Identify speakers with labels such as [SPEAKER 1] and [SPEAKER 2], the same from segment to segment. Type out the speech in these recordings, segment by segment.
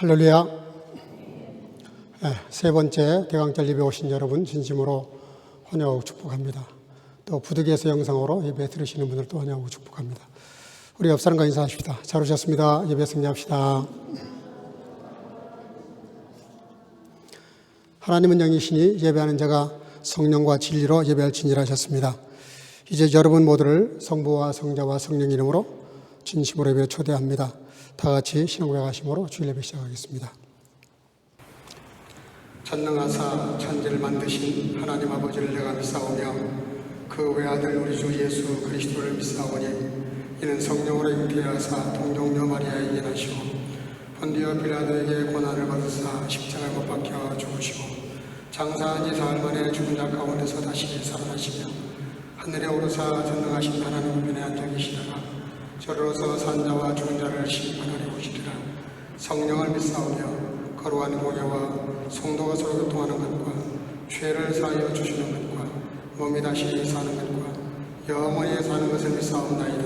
[SPEAKER 1] 할렐루야. 세 번째 대강절 예배 오신 여러분 진심으로 환영하고 축복합니다. 또 부득이해서 영상으로 예배 들으시는 분들도 환영하고 축복합니다. 우리 옆 사람과 인사하십시다. 잘 오셨습니다. 예배 승리합시다. 하나님은 영이시니 예배하는 자가 성령과 진리로 예배할지니라 하셨습니다. 이제 여러분 모두를 성부와 성자와 성령 이름으로 진심으로 예배 초대합니다. 다 같이 신앙고백하심으로 주일 예배 시작하겠습니다. 전능하사 천지를 만드신 하나님 아버지를 내가 믿사오며 그 외아들 우리 주 예수 그리스도를 믿사오니 이는 성령으로 잉태하사 동정녀 마리아에게 나시고 본디오 빌라도에게 고난을 받으사 십자가에 못 박혀 죽으시고 장사한 지 사흘 만에 죽은 자 가운데서 다시 살아나시며 하늘에 오르사 전능하신 하나님 우편에 앉아 계시다가 저로서 산자와 죽은 자를 심판하려 오시리라. 성령을 믿사오며 거룩한 공예와 성도가 서로 교통하는 것과 죄를 사하여 주시는 것과 몸이 다시 사는 것과 영원히 사는 것을 믿사옵나이다.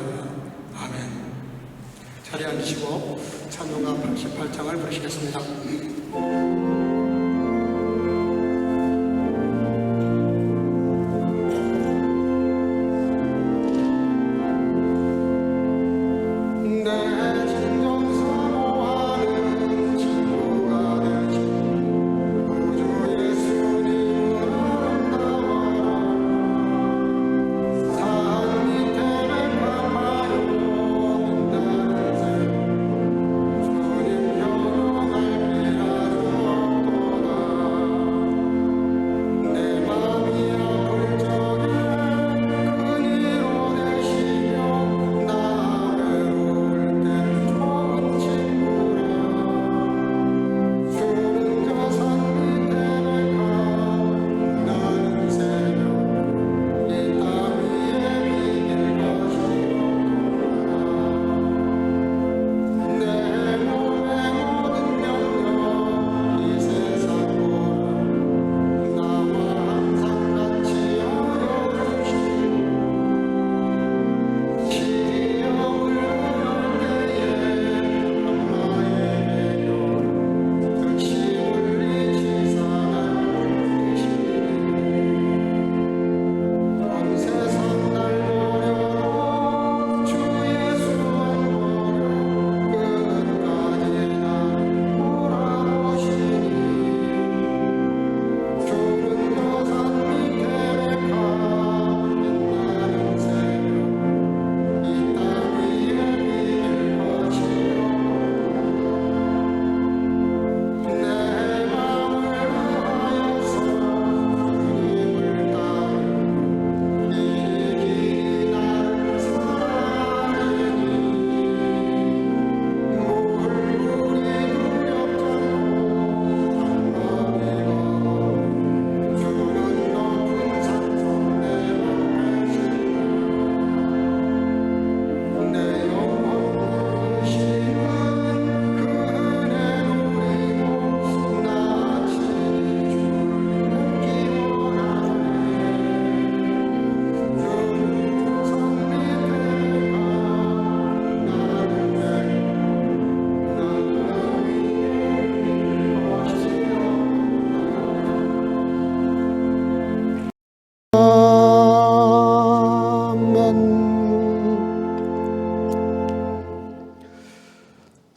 [SPEAKER 1] 아멘. 자리에 앉으시고 찬송가 88장을 부르시겠습니다.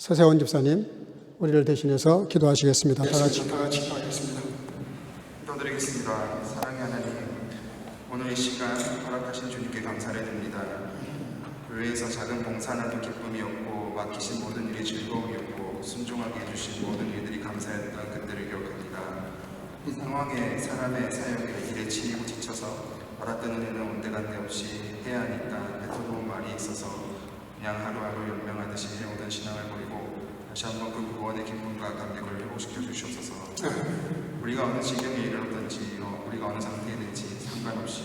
[SPEAKER 1] 서세원 집사님, 우리를 대신해서 기도하시겠습니다. 다 같이 기도하겠습니다.
[SPEAKER 2] 기도드리겠습니다. 사랑의 하나님, 오늘 이 시간 허락하신 주님께 감사를 드립니다. 교회에서 작은 봉사나도 기쁨이 없고 맡기신 모든 일이 즐거움이었고 순종하게 해주신 모든 일들이 감사했던 그때를 기억합니다. 이 상황에 사람의 사역에 일에 치이고 지쳐서 알았던 일은 온데간데 없이 해야 하니까 뱉어놓은 말이 있어서 그냥 하루하루 연명하듯이 해오던 신앙을 버리고 다시 한번 그 구원의 기쁨과 감격을 회복시켜 주시옵소서. 우리가 어느 지경에 이르렀든지 우리가 어느 상태에 있는지 상관없이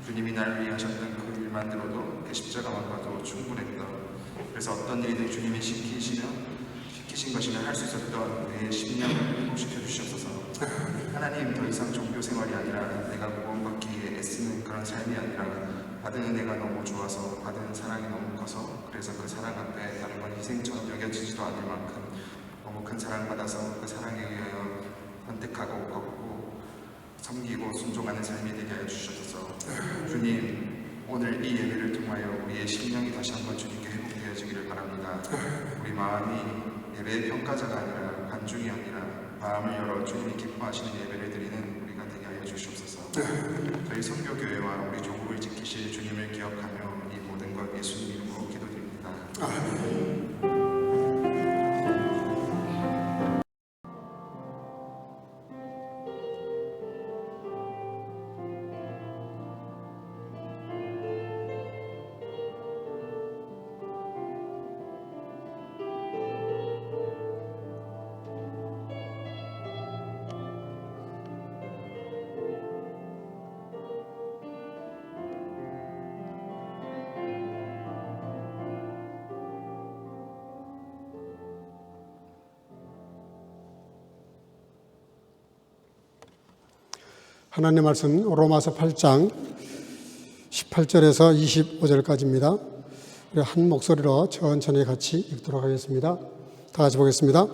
[SPEAKER 2] 주님이 나를 위해 하셨던 그 일만 들어도 그 십자가만 봐도 충분했다. 그래서 어떤 일이든 주님이 시키신 것이면 할 수 있었던 우리의 심령을 회복시켜 주시옵소서. 하나님, 더 이상 종교 생활이 아니라 내가 구원받기 위해 애쓰는 그런 삶이 아니라 받은 은혜가 너무 좋아서 받은 사랑이 너무 커서 그래서 그 사랑 앞에 다른 건 희생처럼 여겨지지도 않을 만큼 너무 큰 큰 사랑받아서 그 사랑에 의하여 선택하고 걷고 섬기고 순종하는 삶이 되게 하여 주셔서 주님, 오늘 이 예배를 통하여 우리의 심령이 다시 한번 주님께 회복되어지기를 바랍니다. 우리 마음이 예배의 평가자가 아니라 관중이 아니라 마음을 열어 주님이 기뻐하시는 예배를 드리는 우리가 되게 하여 주시옵소서. 저희 선교교회와 우리 조국을 지키실 주님을 기억하며 이 모든 것 예수님 이름으로 기도드립니다.
[SPEAKER 1] 하나님 말씀 로마서 8장 18절에서 25절까지입니다. 우리 한 목소리로 천천히 같이 읽도록 하겠습니다. 다 같이 보겠습니다.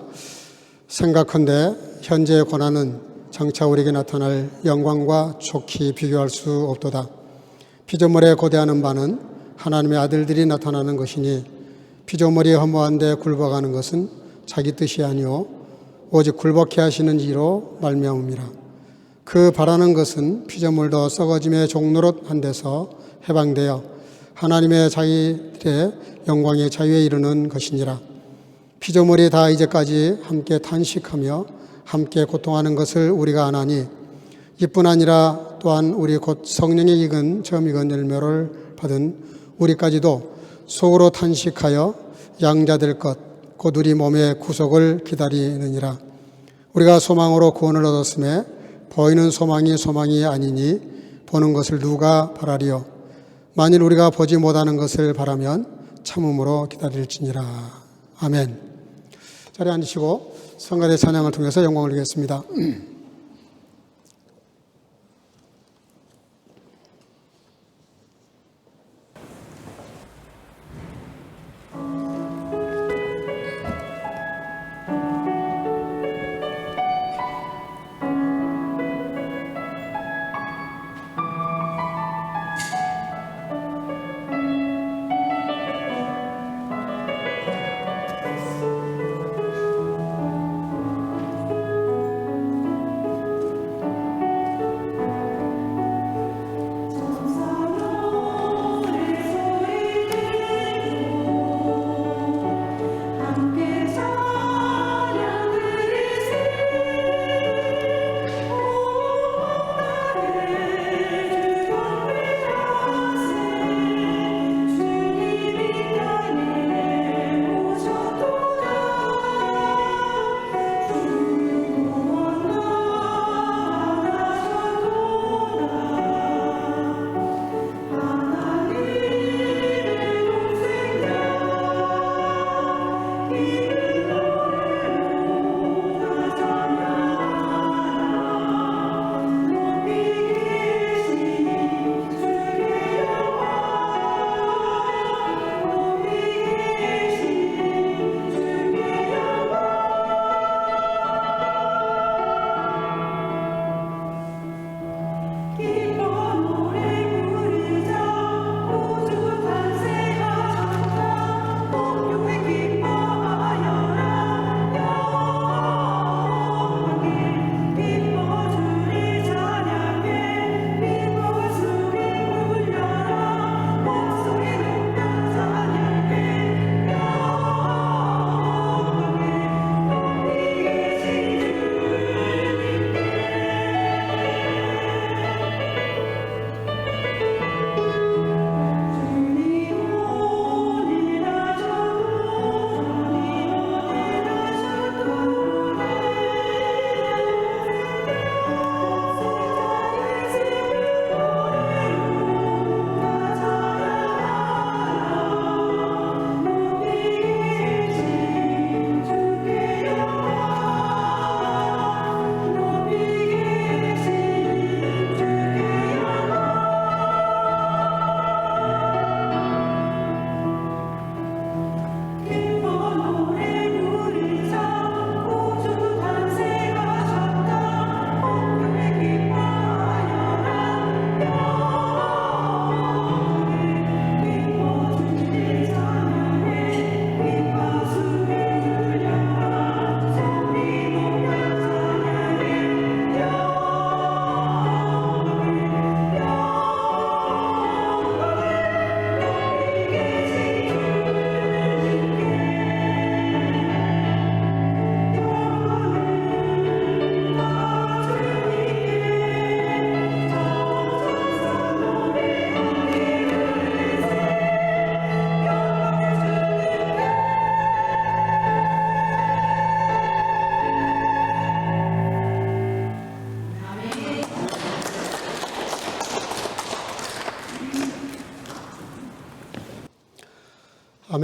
[SPEAKER 1] 생각컨대 현재의 고난은 장차 우리에게 나타날 영광과 좋게 비교할 수 없도다. 피조물에 고대하는 바는 하나님의 아들들이 나타나는 것이니 피조물이 허무한 데 굴복하는 것은 자기 뜻이 아니요 오직 굴복케 하시는 이로 말미암음이라. 그 바라는 것은 피조물도 썩어짐의 종노릇 한 데서 해방되어 하나님의 자기들의 영광의 자유에 이르는 것이니라. 피조물이 다 이제까지 함께 탄식하며 함께 고통하는 것을 우리가 아나니 이뿐 아니라 또한 우리 곧 성령의 익은 처음 익은 열매를 받은 우리까지도 속으로 탄식하여 양자될 것 곧 우리 몸의 구속을 기다리느니라. 우리가 소망으로 구원을 얻었음에 보이는 소망이 아니니 보는 것을 누가 바라리요. 만일 우리가 보지 못하는 것을 바라면 참음으로 기다릴지니라. 아멘. 자리에 앉으시고 성가대 찬양을 통해서 영광을 드리겠습니다.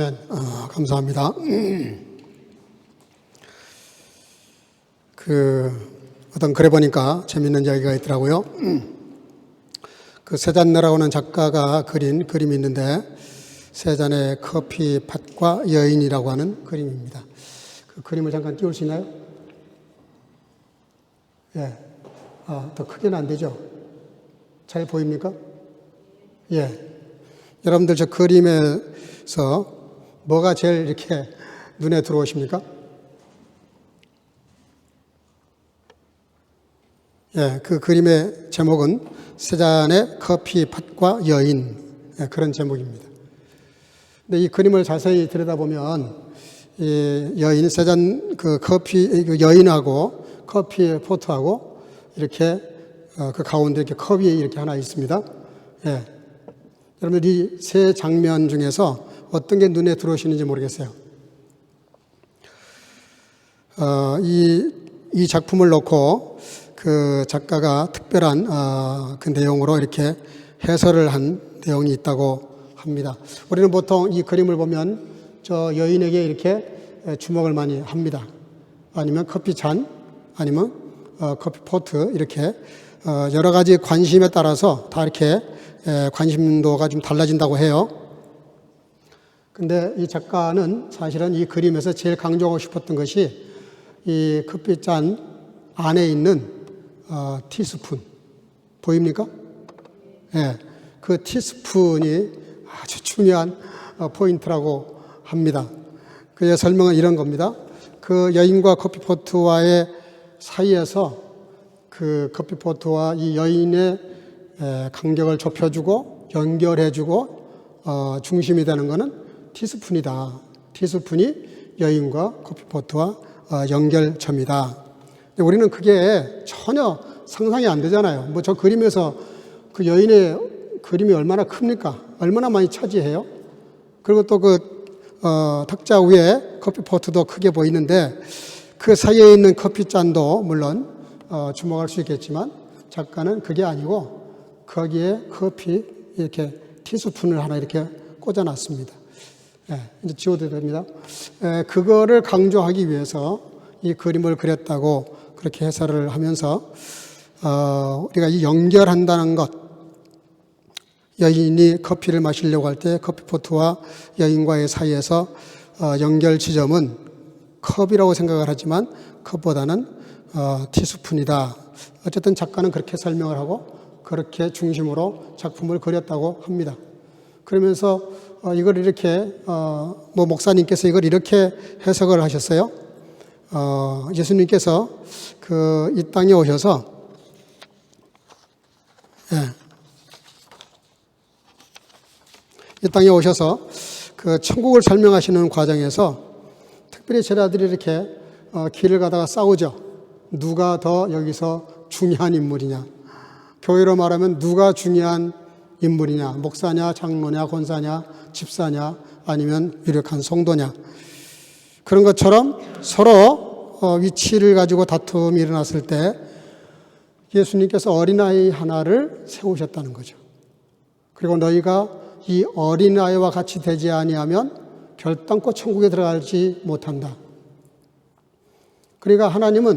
[SPEAKER 1] 아멘. 감사합니다. 어떤 글에 보니까 재밌는 이야기가 있더라고요. 세잔네라고 하는 작가가 그린 그림이 있는데, 세잔의 커피 팥과 여인이라고 하는 그림입니다. 그 그림을 잠깐 띄울 수 있나요? 예. 더 크게는 안 되죠? 잘 보입니까? 예. 여러분들 저 그림에서 뭐가 제일 이렇게 눈에 들어오십니까? 예, 그 그림의 제목은 세잔의 커피 팥과 여인, 그런 제목입니다. 근데 이 그림을 자세히 들여다보면 이 여인, 세잔 그 여인하고 커피의 포트하고 이렇게 그 가운데 이렇게 컵이 이렇게 하나 있습니다. 예. 여러분들 이 세 장면 중에서 어떤 게 눈에 들어오시는지 모르겠어요. 이 작품을 놓고 그 작가가 특별한 그 내용으로 이렇게 해설을 한 내용이 있다고 합니다. 우리는 보통 이 그림을 보면 저 여인에게 이렇게 주목을 많이 합니다. 아니면 커피 잔, 아니면 커피 포트, 이렇게 여러 가지 관심에 따라서 다 이렇게 관심도가 좀 달라진다고 해요. 근데 이 작가는 사실은 이 그림에서 제일 강조하고 싶었던 것이 이 커피잔 안에 있는 티스푼, 보입니까? 예, 그 티스푼이 아주 중요한 포인트라고 합니다. 그의 설명은 이런 겁니다. 그 여인과 커피포트와의 사이에서 그 커피포트와 이 여인의 간격을 좁혀주고 연결해주고 중심이 되는 것은 티스푼이다. 티스푼이 여인과 커피포트와 연결점이다. 우리는 그게 전혀 상상이 안 되잖아요. 뭐 저 그림에서 그 여인의 그림이 얼마나 큽니까? 얼마나 많이 차지해요? 그리고 또 탁자 위에 커피포트도 크게 보이는데 그 사이에 있는 커피잔도 물론 주목할 수 있겠지만 작가는 그게 아니고 거기에 커피 이렇게 티스푼을 하나 이렇게 꽂아놨습니다. 이제 지워도 됩니다. 그거를 강조하기 위해서 이 그림을 그렸다고 그렇게 해설을 하면서 우리가 이 연결한다는 것, 여인이 커피를 마시려고 할 때 커피포트와 여인과의 사이에서 연결 지점은 컵이라고 생각을 하지만 컵보다는 티스푼이다. 어쨌든 작가는 그렇게 설명을 하고 그렇게 중심으로 작품을 그렸다고 합니다. 그러면서 이걸 이렇게 목사님께서 이걸 이렇게 해석을 하셨어요. 예수님께서 이 땅에 오셔서 이 땅에 오셔서 그 천국을 설명하시는 과정에서 특별히 제자들이 이렇게 길을 가다가 싸우죠. 누가 더 여기서 중요한 인물이냐? 교회로 말하면 누가 중요한 인물이냐? 목사냐, 장로냐, 권사냐, 집사냐, 아니면 유력한 성도냐? 그런 것처럼 서로 위치를 가지고 다툼이 일어났을 때 예수님께서 어린아이 하나를 세우셨다는 거죠. 그리고 너희가 이 어린아이와 같이 되지 아니하면 결단코 천국에 들어가지 못한다. 그러니까 하나님은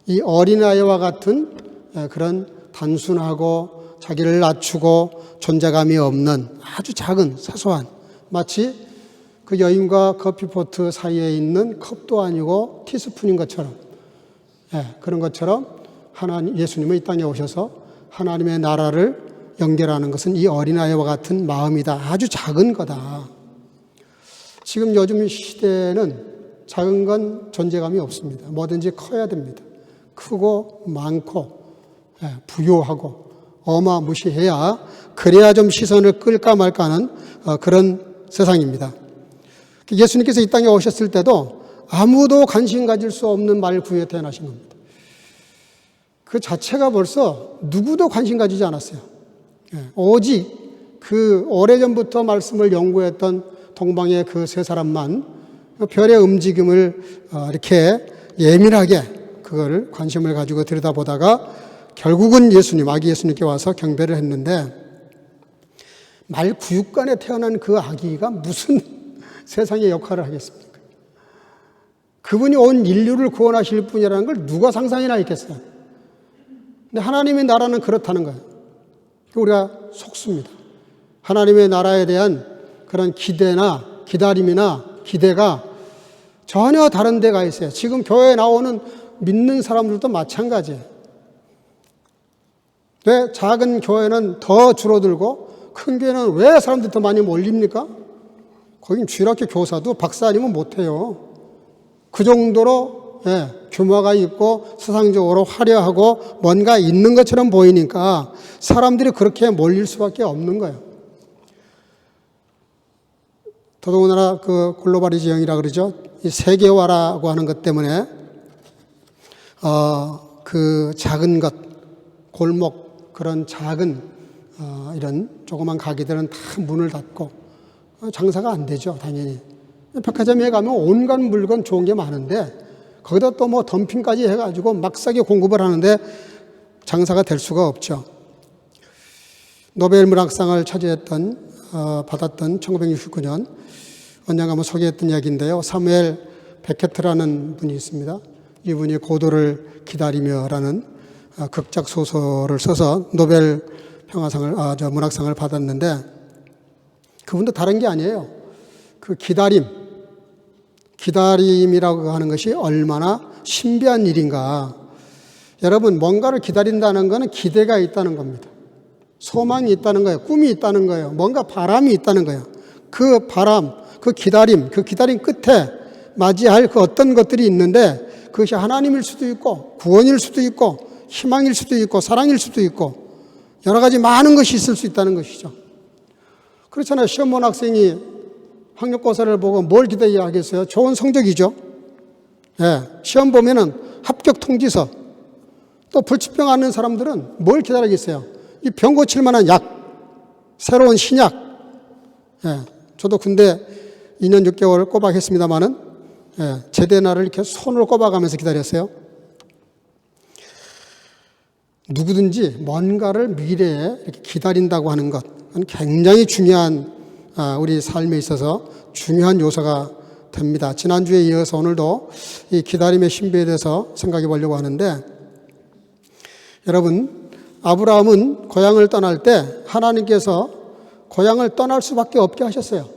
[SPEAKER 1] 이 어린아이와 같은 그런 단순하고 자기를 낮추고 존재감이 없는 아주 작은 사소한, 마치 그 여인과 커피포트 사이에 있는 컵도 아니고 티스푼인 것처럼, 그런 것처럼 예수님은 이 땅에 오셔서 하나님의 나라를 연결하는 것은 이 어린아이와 같은 마음이다. 아주 작은 거다. 지금 요즘 시대에는 작은 건 존재감이 없습니다. 뭐든지 커야 됩니다. 크고 많고 부유하고 어마무시해야, 그래야 좀 시선을 끌까 말까 하는 그런 세상입니다. 예수님께서 이 땅에 오셨을 때도 아무도 관심 가질 수 없는 말구에 태어나신 겁니다. 그 자체가 벌써 누구도 관심 가지지 않았어요. 오직 그 오래전부터 말씀을 연구했던 동방의 그 세 사람만 별의 움직임을 이렇게 예민하게 그걸 관심을 가지고 들여다보다가 결국은 아기 예수님께 와서 경배를 했는데,
[SPEAKER 3] 말구육간에 태어난 그 아기가 무슨 세상의 역할을 하겠습니까? 그분이 온 인류를 구원하실 분이라는 걸 누가 상상이나 했겠어요? 근데 하나님의 나라는 그렇다는 거예요. 우리가 속습니다. 하나님의 나라에 대한 그런 기대나 기다림이나 기대가 전혀 다른 데가 있어요. 지금 교회에 나오는 믿는 사람들도 마찬가지예요. 왜 작은 교회는 더 줄어들고 큰 교회는 왜 사람들이 더 많이 몰립니까? 거긴 주일학교 교사도 박사 아니면 못해요. 그 정도로 규모가 있고 세상적으로 화려하고 뭔가 있는 것처럼 보이니까 사람들이 그렇게 몰릴 수밖에 없는 거예요. 더더군다나 그 글로벌이지형이라 그러죠. 이 세계화라고 하는 것 때문에 그 작은 것, 골목 그런 작은 이런 조그만 가게들은 다 문을 닫고 장사가 안 되죠, 당연히. 백화점에 가면 온갖 물건 좋은 게 많은데 거기다 또 뭐 덤핑까지 해가지고 막 싸게 공급을 하는데 장사가 될 수가 없죠. 노벨 문학상을 받았던 1969년 언젠가 한번 소개했던 이야기인데요. 사무엘 베케트라는 분이 있습니다. 이분이 고도를 기다리며라는 극작 소설을 써서 노벨 문학상을 받았는데 그분도 다른 게 아니에요. 그 기다림이라고 하는 것이 얼마나 신비한 일인가. 여러분, 뭔가를 기다린다는 것은 기대가 있다는 겁니다. 소망이 있다는 거예요. 꿈이 있다는 거예요. 뭔가 바람이 있다는 거예요. 그 바람, 그 기다림 끝에 맞이할 그 어떤 것들이 있는데 그것이 하나님일 수도 있고 구원일 수도 있고 희망일 수도 있고 사랑일 수도 있고 여러 가지 많은 것이 있을 수 있다는 것이죠. 그렇잖아요. 시험 본 학생이 학력고사를 보고 뭘 기대해야 하겠어요? 좋은 성적이죠. 시험 보면은 합격 통지서. 또 불치병 앓는 사람들은 뭘 기다리겠어요? 이 병 고칠 만한 약, 새로운 신약. 저도 군대 2년 6개월 꼬박했습니다마는 제대 날을 이렇게 손으로 꼬박하면서 기다렸어요. 누구든지 뭔가를 미래에 이렇게 기다린다고 하는 것, 그건 굉장히 중요한 우리 삶에 있어서 중요한 요소가 됩니다. 지난주에 이어서 오늘도 이 기다림의 신비에 대해서 생각해 보려고 하는데, 여러분, 아브라함은 고향을 떠날 때 하나님께서 고향을 떠날 수밖에 없게 하셨어요.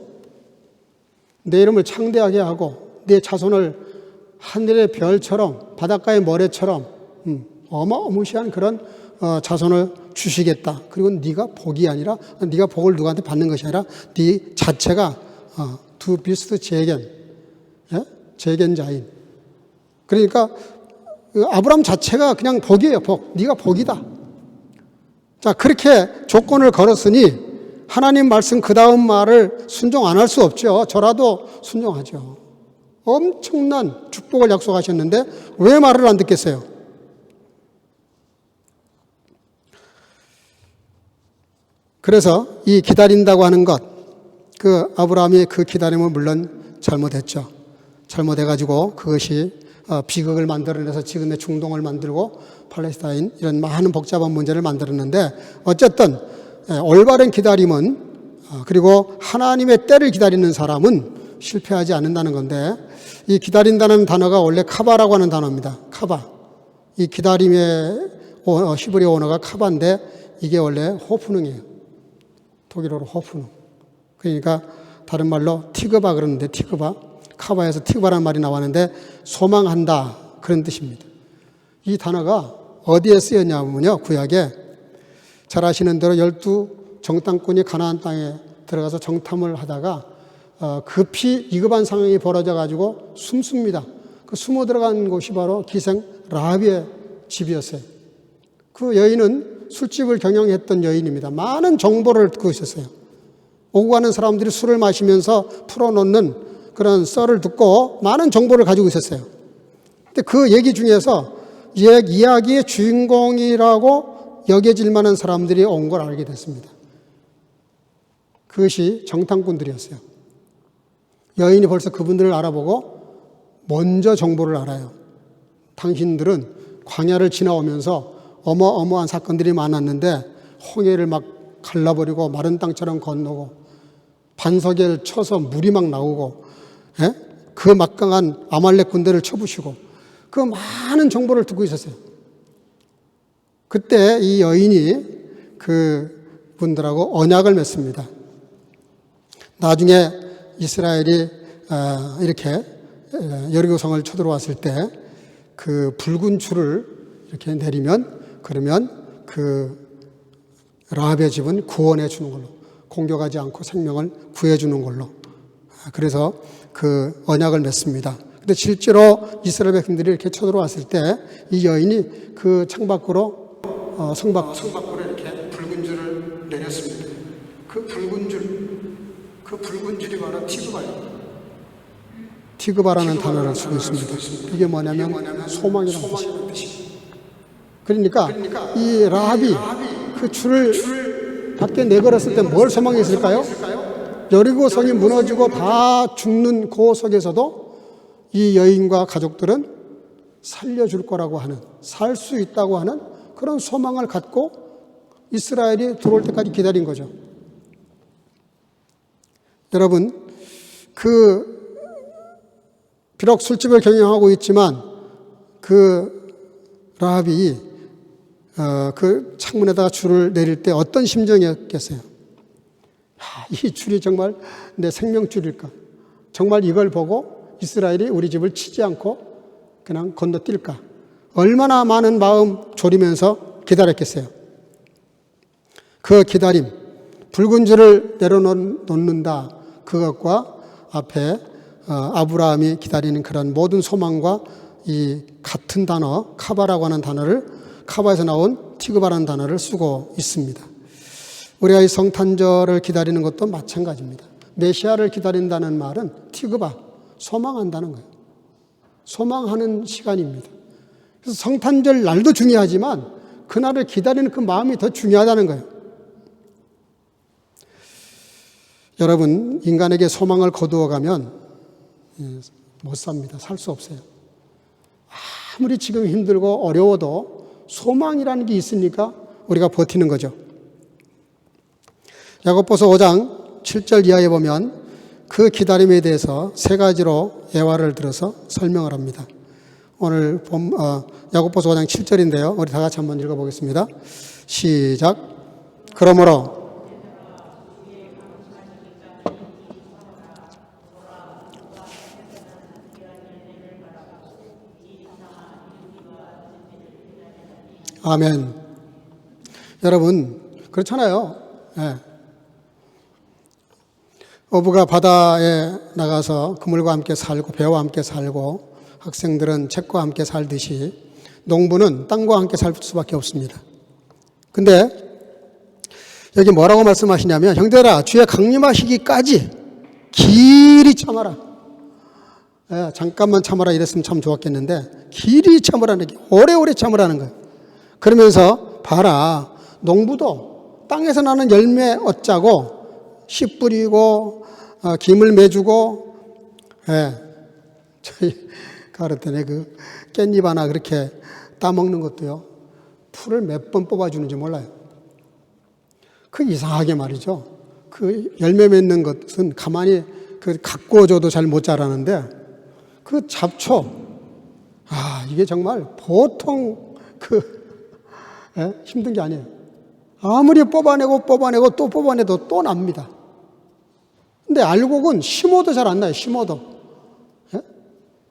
[SPEAKER 3] 내 이름을 창대하게 하고 내 자손을 하늘의 별처럼 바닷가의 모래처럼 어마어마한 그런 자손을 주시겠다. 그리고 네가 복이 아니라, 네가 복을 누구한테 받는 것이 아니라 네 자체가 두 비스트 재견자인. 그러니까 아브라함 자체가 그냥 복이에요. 복. 네가 복이다. 자, 그렇게 조건을 걸었으니 하나님 말씀 그 다음 말을 순종 안 할 수 없죠. 저라도 순종하죠. 엄청난 축복을 약속하셨는데 왜 말을 안 듣겠어요? 그래서 이 기다린다고 하는 것, 그 아브라함이 그 기다림은 물론 잘못했죠. 잘못해가지고 그것이 비극을 만들어내서 지금의 중동을 만들고 팔레스타인 이런 많은 복잡한 문제를 만들었는데, 어쨌든 올바른 기다림은 그리고 하나님의 때를 기다리는 사람은 실패하지 않는다는 건데, 이 기다린다는 단어가 원래 카바라고 하는 단어입니다. 카바. 이 기다림의 히브리어 언어가 카바인데 이게 원래 호프능이에요. 독일어로 호프능. 그러니까 다른 말로 티그바 그러는데, 티그바. 카바에서 티그바라는 말이 나왔는데 소망한다 그런 뜻입니다. 이 단어가 어디에 쓰였냐면요, 구약에 잘 아시는 대로 12 정탐꾼이 가나안 땅에 들어가서 정탐을 하다가 급히 위급한 상황이 벌어져 가지고 숨습니다. 그 숨어 들어간 곳이 바로 기생 라합의 집이었어요. 그 여인은 술집을 경영했던 여인입니다. 많은 정보를 듣고 있었어요. 오고 가는 사람들이 술을 마시면서 풀어놓는 그런 썰을 듣고 많은 정보를 가지고 있었어요. 근데 그 얘기 중에서 이야기의 주인공이라고 여겨질 만한 사람들이 온 걸 알게 됐습니다. 그것이 정탐꾼들이었어요. 여인이 벌써 그분들을 알아보고 먼저 정보를 알아요. 당신들은 광야를 지나오면서 어마어마한 사건들이 많았는데 홍해를 막 갈라버리고 마른 땅처럼 건너고 반석을 쳐서 물이 막 나오고 그 막강한 아말렉 군대를 쳐부시고 그 많은 정보를 듣고 있었어요. 그때 이 여인이 그 분들하고 언약을 맺습니다. 나중에 이스라엘이 이렇게 여리고성을 쳐들어왔을 때 그 붉은 줄을 이렇게 내리면 그러면 그 라합의 집은 구원해 주는 걸로, 공격하지 않고 생명을 구해 주는 걸로. 그래서 그 언약을 맺습니다. 근데 실제로 이스라엘 백성들이 이렇게 쳐들어왔을 때 이 여인이 그 창밖으로 성 밖으로 이렇게 붉은 줄을 내렸습니다. 그 붉은 줄이 바로 티그바예요. 티그바라는 단어를 쓰고 있습니다. 이게 뭐냐면 소망이라는 뜻이에요. 그러니까 이 라합이 그 줄을 밖에 내걸었을 때 뭘 소망했을까요? 여리고성이 무너지고 다 죽는 그 속에서도 이 여인과 가족들은 살려줄 거라고 하는, 살 수 있다고 하는 그런 소망을 갖고 이스라엘이 들어올 때까지 기다린 거죠. 여러분, 비록 술집을 경영하고 있지만 그 라합이 그 창문에다가 줄을 내릴 때 어떤 심정이었겠어요? 이 줄이 정말 내 생명줄일까? 정말 이걸 보고 이스라엘이 우리 집을 치지 않고 그냥 건너뛸까? 얼마나 많은 마음 졸이면서 기다렸겠어요? 그 기다림, 붉은 줄을 내려놓는다. 그것과 앞에 아브라함이 기다리는 그런 모든 소망과 이 같은 단어, 카바라고 하는 단어를, 카바에서 나온 티그바라는 단어를 쓰고 있습니다. 우리가 이 성탄절을 기다리는 것도 마찬가지입니다. 메시아를 기다린다는 말은 티그바, 소망한다는 거예요. 소망하는 시간입니다. 그래서 성탄절 날도 중요하지만 그날을 기다리는 그 마음이 더 중요하다는 거예요. 여러분, 인간에게 소망을 거두어가면 못 삽니다. 살 수 없어요. 아무리 지금 힘들고 어려워도 소망이라는 게 있으니까 우리가 버티는 거죠. 야고보서 5장 7절 이하에 보면 그 기다림에 대해서 세 가지로 예화를 들어서 설명을 합니다. 오늘 야고보서 5장 7절인데요. 우리 다 같이 한번 읽어보겠습니다. 시작. 그러므로 아멘. 여러분, 그렇잖아요. 네. 어부가 바다에 나가서 그물과 함께 살고 배와 함께 살고 학생들은 책과 함께 살듯이 농부는 땅과 함께 살 수밖에 없습니다. 근데 여기 뭐라고 말씀하시냐면, 형제들아 주의 강림하시기까지 길이 참아라. 네, 잠깐만 참아라 이랬으면 참 좋았겠는데 길이 참으라는 게 오래오래 참으라는 거예요. 그러면서 봐라, 농부도 땅에서 나는 열매 얻자고 씨 뿌리고 김을 매주고, 저희 가르쳐내 그 깻잎 하나 그렇게 따먹는 것도요, 풀을 몇 번 뽑아주는지 몰라요. 그 이상하게 말이죠. 그 열매 맺는 것은 가만히 가꾸어줘도 잘 못 자라는데 그 잡초, 이게 정말 보통 힘든 게 아니에요. 아무리 뽑아내고 또 뽑아내도 또 납니다. 근데 알곡은 심어도 잘 안 나요. 심어도.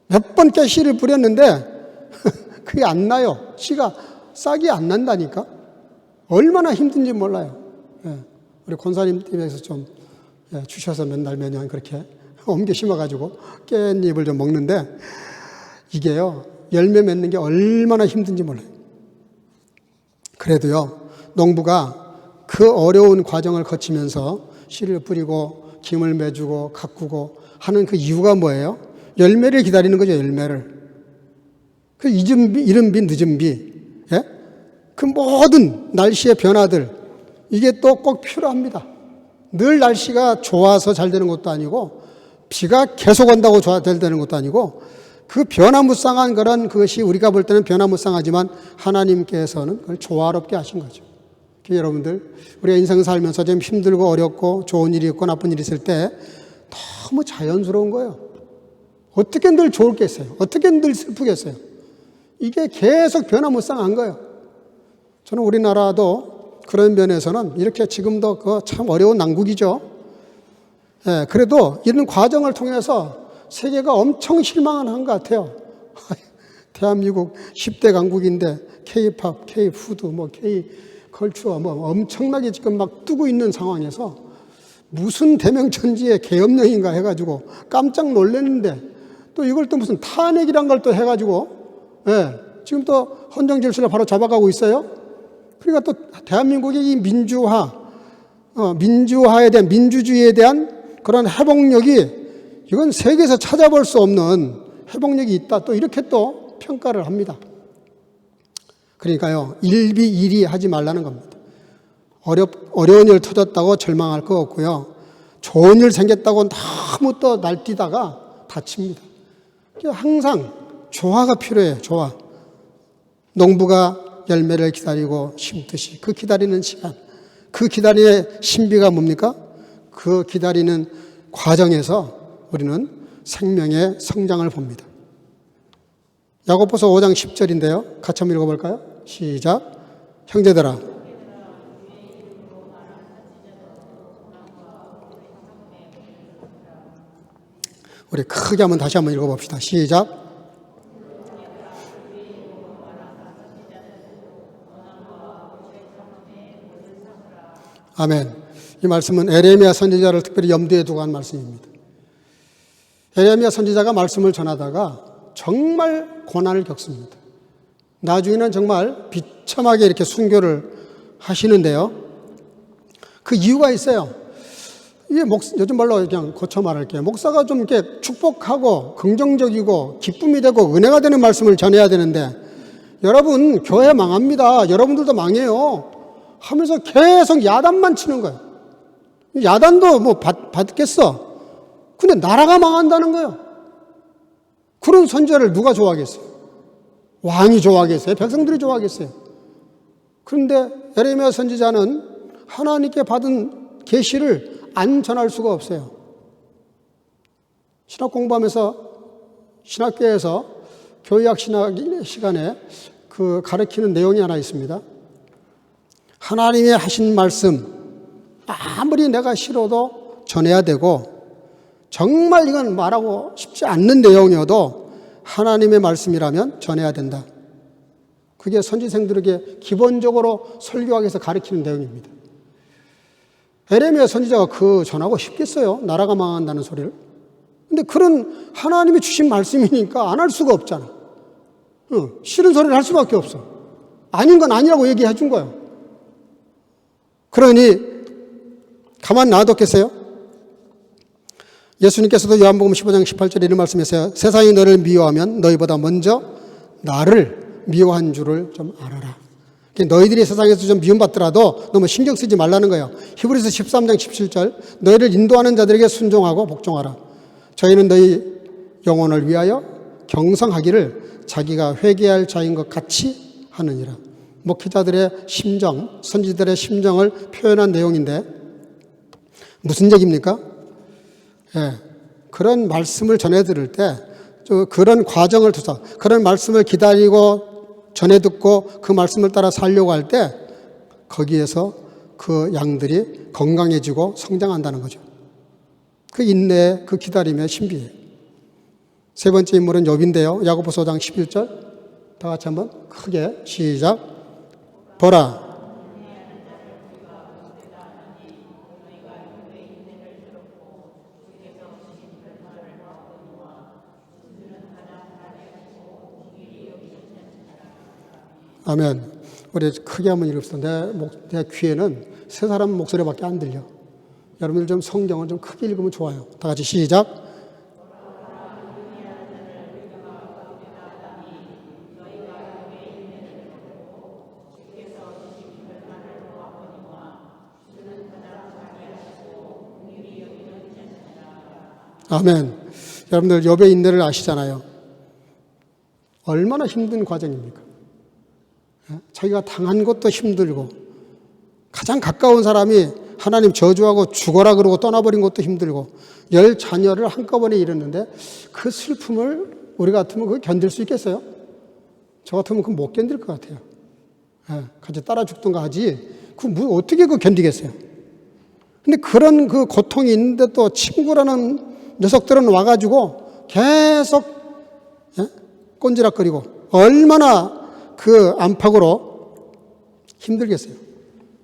[SPEAKER 3] 몇 번 씨를 뿌렸는데 그게 안 나요. 씨가 싹이 안 난다니까. 얼마나 힘든지 몰라요. 우리 권사님 집에서 좀 주셔서 맨날 매년 그렇게 옮겨 심어가지고 깻잎을 좀 먹는데 이게요, 열매 맺는 게 얼마나 힘든지 몰라요. 그래도요, 농부가 그 어려운 과정을 거치면서 씨를 뿌리고 김을 매주고 가꾸고 하는 그 이유가 뭐예요? 열매를 기다리는 거죠. 열매를. 그 이른 비 늦은 비, 그 모든 날씨의 변화들, 이게 또 꼭 필요합니다. 늘 날씨가 좋아서 잘 되는 것도 아니고 비가 계속 온다고 잘 되는 것도 아니고 그 변화무쌍한 그런 그것이 우리가 볼 때는 변화무쌍하지만 하나님께서는 그걸 조화롭게 하신 거죠. 여러분들, 우리가 인생 살면서 좀 힘들고 어렵고 좋은 일이 있고 나쁜 일이 있을 때 너무 자연스러운 거예요. 어떻게 늘 좋을겠어요? 어떻게 늘 슬프겠어요? 이게 계속 변화무쌍한 거예요. 저는 우리나라도 그런 면에서는 이렇게 지금도 그 참 어려운 난국이죠. 예, 그래도 이런 과정을 통해서 세계가 엄청 실망한 것 같아요. 대한민국 10대 강국인데 K-팝, K-푸드, K-컬처 엄청나게 지금 막 뜨고 있는 상황에서 무슨 대명천지의 계엄령인가 해가지고 깜짝 놀랐는데 또 이걸 또 무슨 탄핵이란 걸 또 해가지고 지금 또 헌정 질서를 바로 잡아가고 있어요. 그러니까 또 대한민국의 이 민주화에 대한 민주주의에 대한 그런 회복력이 이건 세계에서 찾아볼 수 없는 회복력이 있다. 또 이렇게 또 평가를 합니다. 그러니까요, 일비일이 하지 말라는 겁니다. 어려운 일 터졌다고 절망할 거 없고요. 좋은 일 생겼다고 너무 또 날뛰다가 다칩니다. 항상 조화가 필요해요. 조화. 농부가 열매를 기다리고 심듯이 그 기다리는 시간, 그 기다림의 신비가 뭡니까? 그 기다리는 과정에서 우리는 생명의 성장을 봅니다. 야고보서 5장 10절인데요. 같이 한번 읽어볼까요? 시작. 형제들아, 우리 크게 한번 다시 한번 읽어봅시다. 시작. 아멘. 이 말씀은 에레미야 선지자를 특별히 염두에 두고 한 말씀입니다. 에레미야 선지자가 말씀을 전하다가 정말 고난을 겪습니다. 나중에는 정말 비참하게 이렇게 순교를 하시는데요. 그 이유가 있어요. 이게 요즘 말로 그냥 고쳐 말할게요. 목사가 좀 이렇게 축복하고 긍정적이고 기쁨이 되고 은혜가 되는 말씀을 전해야 되는데, 여러분 교회 망합니다. 여러분들도 망해요. 하면서 계속 야단만 치는 거예요. 야단도 뭐 받겠어. 근데 나라가 망한다는 거예요. 그런 선지자를 누가 좋아하겠어요? 왕이 좋아하겠어요? 백성들이 좋아하겠어요? 그런데 에레미야 선지자는 하나님께 받은 계시를 안 전할 수가 없어요. 신학 공부하면서 신학교에서 교회학 신학 시간에 그 가르치는 내용이 하나 있습니다. 하나님의 하신 말씀 아무리 내가 싫어도 전해야 되고, 정말 이건 말하고 싶지 않는 내용이어도 하나님의 말씀이라면 전해야 된다. 그게 선지생들에게 기본적으로 설교하기 위해서 가르치는 내용입니다. 에레미야 선지자가 그 전하고 싶겠어요? 나라가 망한다는 소리를. 근데 그런 하나님이 주신 말씀이니까 안 할 수가 없잖아. 싫은 소리를 할 수밖에 없어. 아닌 건 아니라고 얘기해 준 거예요. 그러니 가만 놔뒀겠어요? 예수님께서도 요한복음 15장 18절에 이런 말씀하세요. 세상이 너를 미워하면 너희보다 먼저 나를 미워한 줄을 좀 알아라. 너희들이 세상에서 좀 미움받더라도 너무 신경 쓰지 말라는 거예요. 히브리서 13장 17절 너희를 인도하는 자들에게 순종하고 복종하라. 저희는 너희 영혼을 위하여 경성하기를 자기가 회개할 자인 것 같이 하느니라. 목회자들의 심정, 선지들의 심정을 표현한 내용인데 무슨 얘기입니까? 그런 말씀을 전해 들을 때 그런 과정을 두서 그런 말씀을 기다리고 전해 듣고 그 말씀을 따라 살려고 할 때 거기에서 그 양들이 건강해지고 성장한다는 거죠. 그 인내, 그 기다림의 신비예요. 세 번째 인물은 욥인데요. 야고보서 5장 11절 다 같이 한번 크게 시작. 보라, 아멘. 우리 크게 한번 읽읍시다. 내 귀에는 세 사람 목소리밖에 안 들려. 여러분들 좀 성경을 좀 크게 읽으면 좋아요. 다 같이 시작. 아멘. 여러분들 욥의 인내를 아시잖아요. 얼마나 힘든 과정입니까? 자기가 당한 것도 힘들고 가장 가까운 사람이 하나님 저주하고 죽어라 그러고 떠나버린 것도 힘들고 10 자녀를 한꺼번에 잃었는데 그 슬픔을 우리 같으면 그거 견딜 수 있겠어요? 저 같으면 그거 못 견딜 것 같아요. 같이 따라 죽든가 하지 어떻게 그거 견디겠어요? 근데 그런 그 고통이 있는데 또 친구라는 녀석들은 와가지고 계속 꼰지락거리고 얼마나 그 안팎으로 힘들겠어요.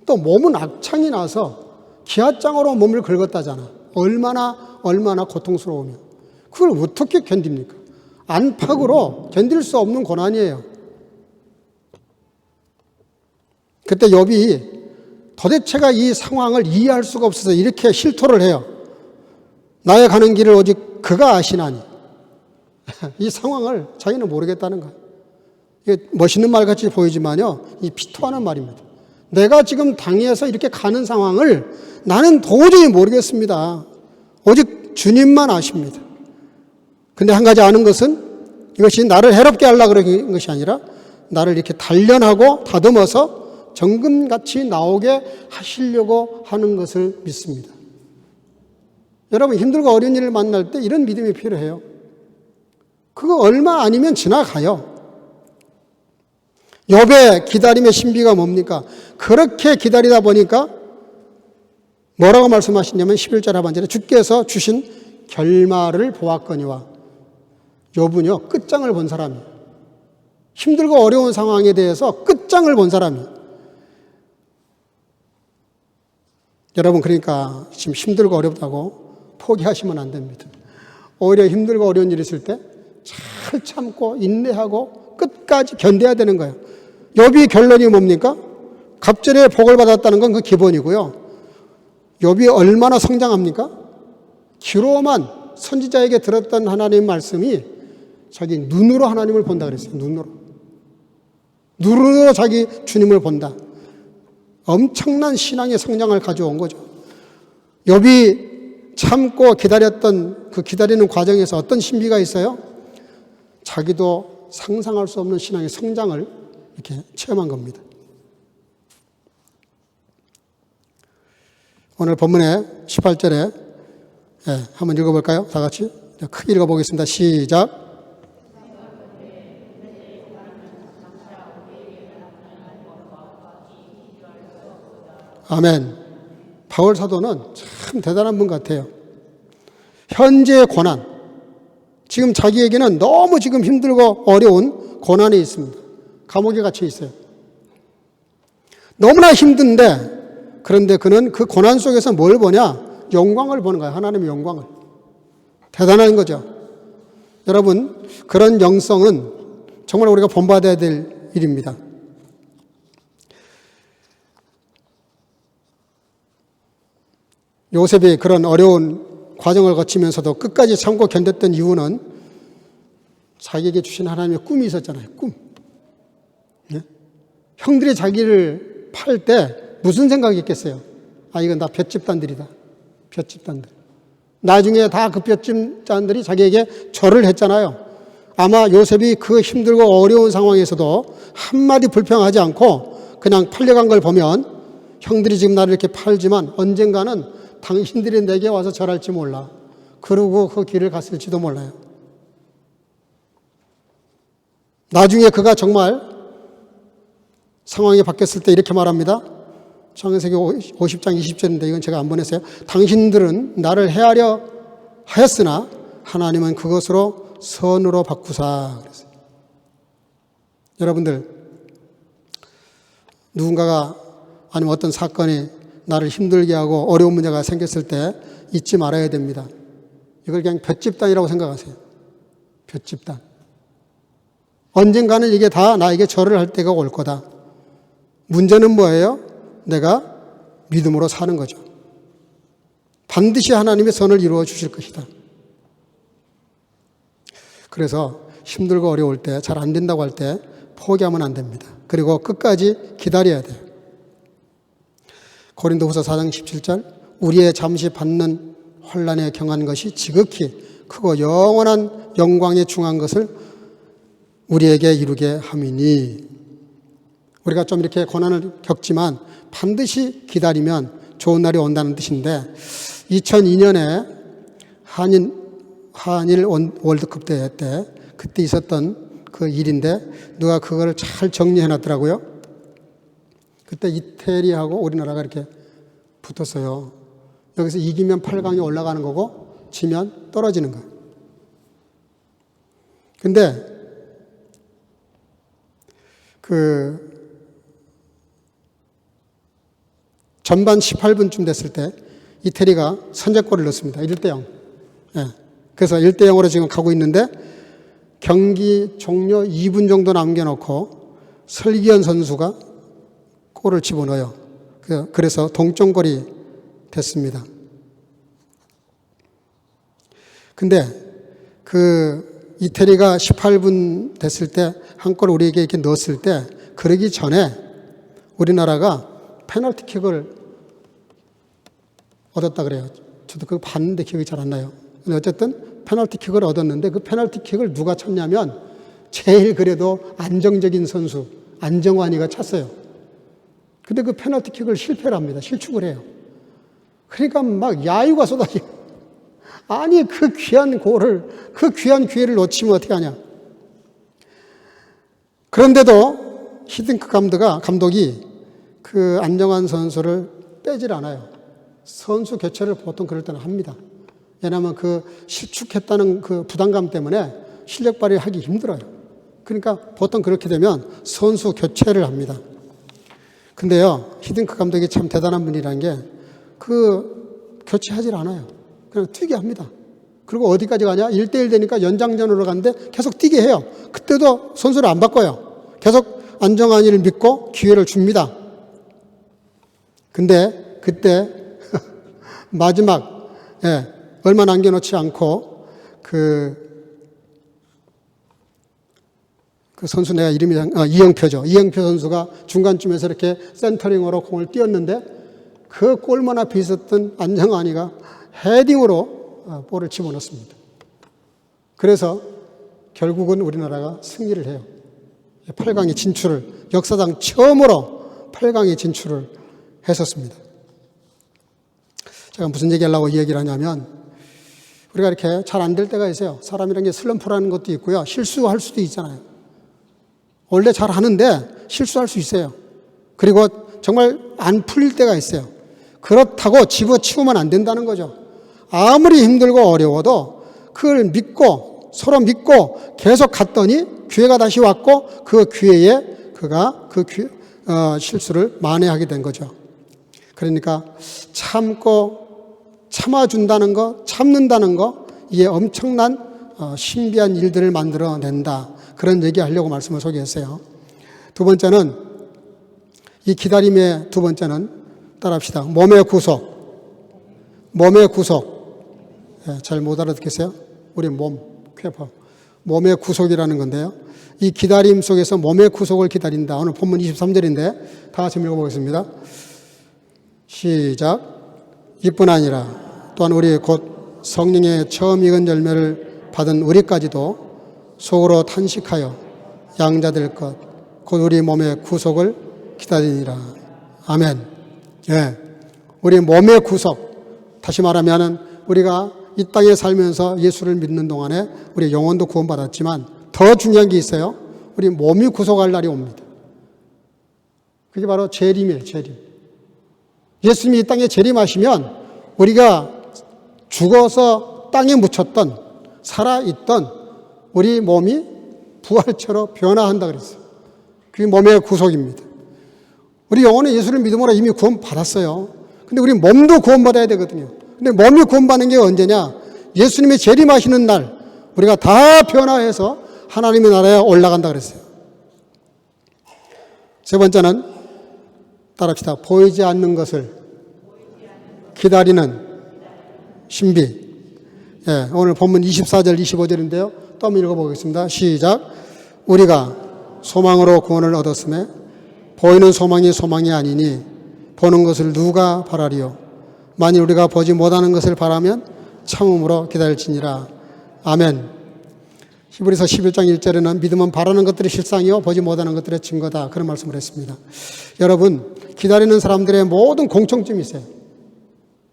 [SPEAKER 3] 또 몸은 악창이 나서 기아장으로 몸을 긁었다잖아. 얼마나 고통스러우면 그걸 어떻게 견딥니까? 안팎으로 견딜 수 없는 고난이에요. 그때 욥이 도대체가 이 상황을 이해할 수가 없어서 이렇게 실토를 해요. 나의 가는 길을 오직 그가 아시나니. 이 상황을 자기는 모르겠다는 거예요. 이게 멋있는 말 같이 보이지만요, 이 피토하는 말입니다. 내가 지금 당해서 이렇게 가는 상황을 나는 도저히 모르겠습니다. 오직 주님만 아십니다. 근데 한 가지 아는 것은 이것이 나를 해롭게 하려고 그런 것이 아니라 나를 이렇게 단련하고 다듬어서 정금같이 나오게 하시려고 하는 것을 믿습니다. 여러분 힘들고 어려운 일을 만날 때 이런 믿음이 필요해요. 그거 얼마 아니면 지나가요. 욥의 기다림의 신비가 뭡니까? 그렇게 기다리다 보니까 뭐라고 말씀하시냐면 11절 하반절에 주께서 주신 결말을 보았거니와. 욥은요 끝장을 본 사람이에요. 힘들고 어려운 상황에 대해서 끝장을 본 사람이에요. 여러분 그러니까 지금 힘들고 어렵다고 포기하시면 안 됩니다. 오히려 힘들고 어려운 일이 있을 때 잘 참고 인내하고 끝까지 견뎌야 되는 거예요. 욥이 결론이 뭡니까? 갑절에 복을 받았다는 건 그 기본이고요. 욥이 얼마나 성장합니까? 귀로만 선지자에게 들었던 하나님 말씀이 자기 눈으로 하나님을 본다 그랬어요. 눈으로 자기 주님을 본다. 엄청난 신앙의 성장을 가져온 거죠. 욥이 참고 기다렸던 그 기다리는 과정에서 어떤 신비가 있어요? 자기도 상상할 수 없는 신앙의 성장을 이렇게 체험한 겁니다. 오늘 본문의 18절에 한번 읽어볼까요? 다 같이 크게 읽어보겠습니다. 시작. 아멘. 바울 사도는 참 대단한 분 같아요. 현재의 고난, 지금 자기에게는 너무 지금 힘들고 어려운 고난이 있습니다. 감옥에 갇혀 있어요. 너무나 힘든데 그런데 그는 그 고난 속에서 뭘 보냐? 영광을 보는 거예요. 하나님의 영광을. 대단한 거죠. 여러분 그런 영성은 정말 우리가 본받아야 될 일입니다. 요셉이 그런 어려운 과정을 거치면서도 끝까지 참고 견뎠던 이유는 자기에게 주신 하나님의 꿈이 있었잖아요. 꿈. 형들이 자기를 팔 때 무슨 생각이 있겠어요? 이건 다 볏집단들이다. 볏집단들. 나중에 다 그 볏집단들이 자기에게 절을 했잖아요. 아마 요셉이 그 힘들고 어려운 상황에서도 한마디 불평하지 않고 그냥 팔려간 걸 보면 형들이 지금 나를 이렇게 팔지만 언젠가는 당신들이 내게 와서 절할지 몰라. 그러고 그 길을 갔을지도 몰라요. 나중에 그가 정말 상황이 바뀌었을 때 이렇게 말합니다. 창세기 50장 20절인데 이건 제가 안 보냈어요. 당신들은 나를 해하려 하였으나 하나님은 그것으로 선으로 바꾸사. 그랬어요. 여러분들 누군가가 아니면 어떤 사건이 나를 힘들게 하고 어려운 문제가 생겼을 때 잊지 말아야 됩니다. 이걸 그냥 볏집단이라고 생각하세요. 볏집단. 언젠가는 이게 다 나에게 절을 할 때가 올 거다. 문제는 뭐예요? 내가 믿음으로 사는 거죠. 반드시 하나님의 선을 이루어 주실 것이다. 그래서 힘들고 어려울 때, 잘 안 된다고 할 때 포기하면 안 됩니다. 그리고 끝까지 기다려야 돼요. 고린도후서 4장 17절 우리의 잠시 받는 환난에 경한 것이 지극히 크고 영원한 영광에 중한 것을 우리에게 이루게 함이니. 우리가 좀 이렇게 고난을 겪지만 반드시 기다리면 좋은 날이 온다는 뜻인데 2002년에 한일 월드컵 대회 때 그때 있었던 그 일인데 누가 그걸 잘 정리해 놨더라고요. 그때 이태리하고 우리나라가 이렇게 붙었어요. 여기서 이기면 8강에 올라가는 거고 지면 떨어지는 거예요. 근데 전반 18분쯤 됐을 때 이태리가 선제골을 넣습니다. 1대0. 예. 그래서 1대0으로 지금 가고 있는데 경기 종료 2분 정도 남겨놓고 설기현 선수가 골을 집어넣어요. 그래서 동점골이 됐습니다. 근데 이태리가 18분 됐을 때 한 골 우리에게 이렇게 넣었을 때 그러기 전에 우리나라가 페널티킥을 얻었다 그래요. 저도 그거 봤는데 기억이 잘 안 나요. 근데 어쨌든 페널티킥을 얻었는데 그 페널티킥을 누가 쳤냐면 제일 그래도 안정적인 선수 안정환이가 찼어요. 근데 그 페널티킥을 실패를 합니다. 실축을 해요. 그러니까 막 야유가 쏟아져요. 아니 그 귀한 골을 그 귀한 기회를 놓치면 어떻게 하냐. 그런데도 히딩크 감독이 그 안정환 선수를 빼질 않아요. 선수 교체를 보통 그럴 때는 합니다. 왜냐하면 그 실축했다는 그 부담감 때문에 실력 발휘하기 힘들어요. 그러니까 보통 그렇게 되면 선수 교체를 합니다. 근데요, 히딩크 감독이 참 대단한 분이라는 게 교체하질 않아요. 그냥 뛰게 합니다. 그리고 어디까지 가냐? 1대1 되니까 연장전으로 가는데 계속 뛰게 해요. 그때도 선수를 안 바꿔요. 계속 안정환이를 믿고 기회를 줍니다. 근데 그때 마지막 얼마 남겨놓지 않고 그 선수 내가 이름이 이영표죠. 이영표 선수가 중간쯤에서 이렇게 센터링으로 공을 띄었는데 그 골문 앞에 있었던 안정환이가 헤딩으로 볼을 집어넣습니다. 그래서 결국은 우리나라가 승리를 해요. 8강에 진출을 역사상 처음으로 8강에 진출을 했었습니다. 제가 무슨 얘기하려고 이 얘기를 하냐면 우리가 이렇게 잘 안 될 때가 있어요. 사람이라는 게 슬럼프라는 것도 있고요. 실수할 수도 있잖아요. 원래 잘 하는데 실수할 수 있어요. 그리고 정말 안 풀릴 때가 있어요. 그렇다고 집어치우면 안 된다는 거죠. 아무리 힘들고 어려워도 그걸 믿고 서로 믿고 계속 갔더니 기회가 다시 왔고 그 기회에 그가 실수를 만회하게 된 거죠. 그러니까 참아준다는 거, 참는다는 거, 이게 엄청난 신비한 일들을 만들어낸다. 그런 얘기하려고 말씀을 소개했어요. 두 번째는, 이 기다림의 두 번째는 따라합시다. 몸의 구속. 몸의 구속. 잘 못 알아듣겠어요? 우리 쾌파. 몸의 구속이라는 건데요. 이 기다림 속에서 몸의 구속을 기다린다. 오늘 본문 23절인데 다 같이 읽어보겠습니다. 시작. 이뿐 아니라 또한 우리 곧 성령의 처음 익은 열매를 받은 우리까지도 속으로 탄식하여 양자될 것 곧 우리 몸의 구속을 기다리니라. 아멘. 우리 몸의 구속. 다시 말하면은 우리가 이 땅에 살면서 예수를 믿는 동안에 우리 영혼도 구원받았지만 더 중요한 게 있어요. 우리 몸이 구속할 날이 옵니다. 그게 바로 재림이에요. 재림. 예수님이 이 땅에 재림하시면 우리가 죽어서 땅에 묻혔던 살아있던 우리 몸이 부활체로 변화한다 그랬어요. 그게 몸의 구속입니다. 우리 영혼은 예수를 믿음으로 이미 구원받았어요. 근데 우리 몸도 구원받아야 되거든요. 근데 몸이 구원받는 게 언제냐? 예수님이 재림하시는 날 우리가 다 변화해서 하나님의 나라에 올라간다 그랬어요. 세 번째는 따라합시다. 보이지 않는 것을 기다리는 신비. 오늘 본문 24절 25절인데요. 또 한번 읽어보겠습니다. 시작. 우리가 소망으로 구원을 얻었음에 보이는 소망이 소망이 아니니 보는 것을 누가 바라리요. 만일 우리가 보지 못하는 것을 바라면 참음으로 기다릴지니라. 아멘. 히브리서 11장 1절에는 믿음은 바라는 것들이 실상이요 보지 못하는 것들의 증거다. 그런 말씀을 했습니다. 여러분, 기다리는 사람들의 모든 공통점이 있어요.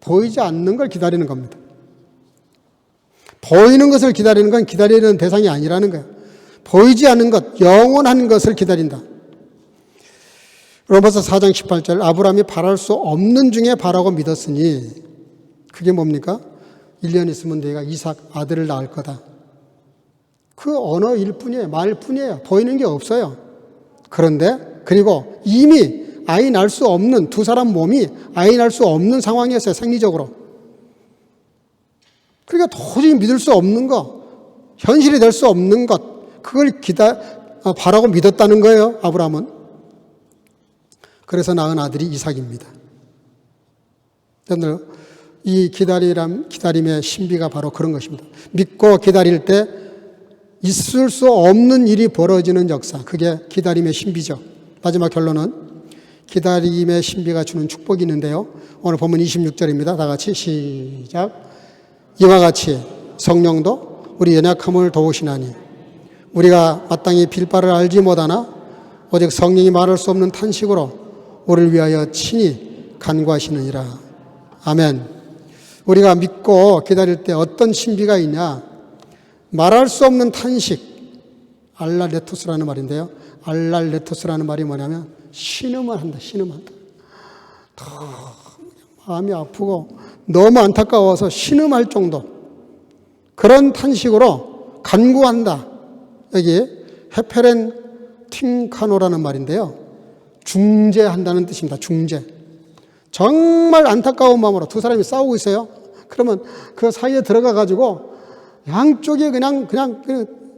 [SPEAKER 3] 보이지 않는 걸 기다리는 겁니다. 보이는 것을 기다리는 건 기다리는 대상이 아니라는 거예요. 보이지 않는 것, 영원한 것을 기다린다. 로마서 4장 18절, 아브라함이 바랄 수 없는 중에 바라고 믿었으니, 그게 뭡니까? 1년 있으면 내가 이삭 아들을 낳을 거다. 그 언어일 뿐이에요. 말 뿐이에요. 보이는 게 없어요. 그런데, 그리고 이미 아이 낳을 수 없는, 두 사람 몸이 아이 낳을 수 없는 상황이었어요. 생리적으로. 그러니까 도저히 믿을 수 없는 것, 현실이 될 수 없는 것, 그걸 바라고 믿었다는 거예요. 아브라함은. 그래서 낳은 아들이 이삭입니다. 여러분들, 이 기다림의 신비가 바로 그런 것입니다. 믿고 기다릴 때 있을 수 없는 일이 벌어지는 역사, 그게 기다림의 신비죠. 마지막 결론은 기다림의 신비가 주는 축복이 있는데요. 오늘 본문 26절입니다. 다 같이 시작. 이와 같이 성령도 우리 연약함을 도우시나니 우리가 마땅히 빌 바를 알지 못하나 오직 성령이 말할 수 없는 탄식으로 우리를 위하여 친히 간구하시느니라. 아멘. 우리가 믿고 기다릴 때 어떤 신비가 있냐? 말할 수 없는 탄식, 알랄레토스라는 말인데요. 알랄레토스라는 말이 뭐냐면 신음을 한다, 신음한다. 더 마음이 아프고 너무 안타까워서 신음할 정도, 그런 탄식으로 간구한다. 여기 헤페렌 팅카노라는 말인데요. 중재한다는 뜻입니다. 중재. 정말 안타까운 마음으로 두 사람이 싸우고 있어요. 그러면 그 사이에 들어가 가지고 양쪽이 그냥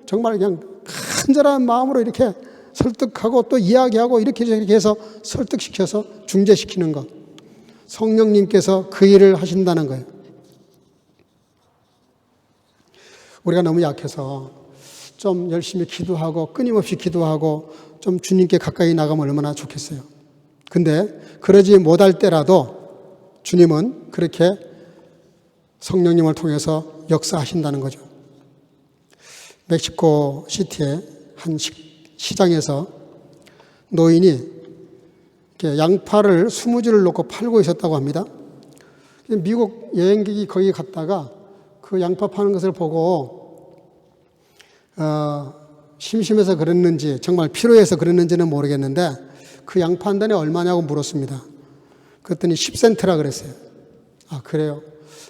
[SPEAKER 3] 정말 그냥 간절한 마음으로 이렇게 설득하고 또 이야기하고 이렇게 해서 설득시켜서 중재시키는 것. 성령님께서 그 일을 하신다는 거예요. 우리가 너무 약해서 좀 열심히 기도하고 끊임없이 기도하고 좀 주님께 가까이 나가면 얼마나 좋겠어요. 근데 그러지 못할 때라도 주님은 그렇게 성령님을 통해서 역사하신다는 거죠. 멕시코 시티의 한 시장에서 노인이 양파를 20줄을 놓고 팔고 있었다고 합니다. 미국 여행객이 거기 갔다가 그 양파 파는 것을 보고 심심해서 그랬는지 정말 필요해서 그랬는지는 모르겠는데 그 양파 한 단에 얼마냐고 물었습니다. 그랬더니 10센트라 그랬어요. 아, 그래요?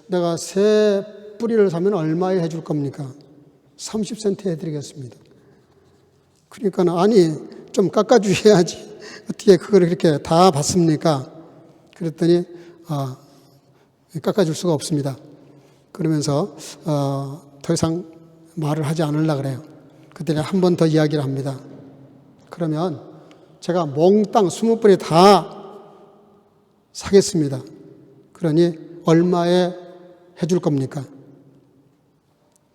[SPEAKER 3] 내가 세 뿌리를 사면 얼마에 해줄 겁니까? 30센트 해드리겠습니다. 그러니까 아니 좀 깎아주셔야지 어떻게 그걸 이렇게 다 받습니까? 그랬더니 깎아줄 수가 없습니다. 그러면서 더 이상 말을 하지 않으려고 그래요. 그때 한 번 더 이야기를 합니다. 그러면 제가 몽땅 20뿌리 다 사겠습니다. 그러니 얼마에 해줄 겁니까?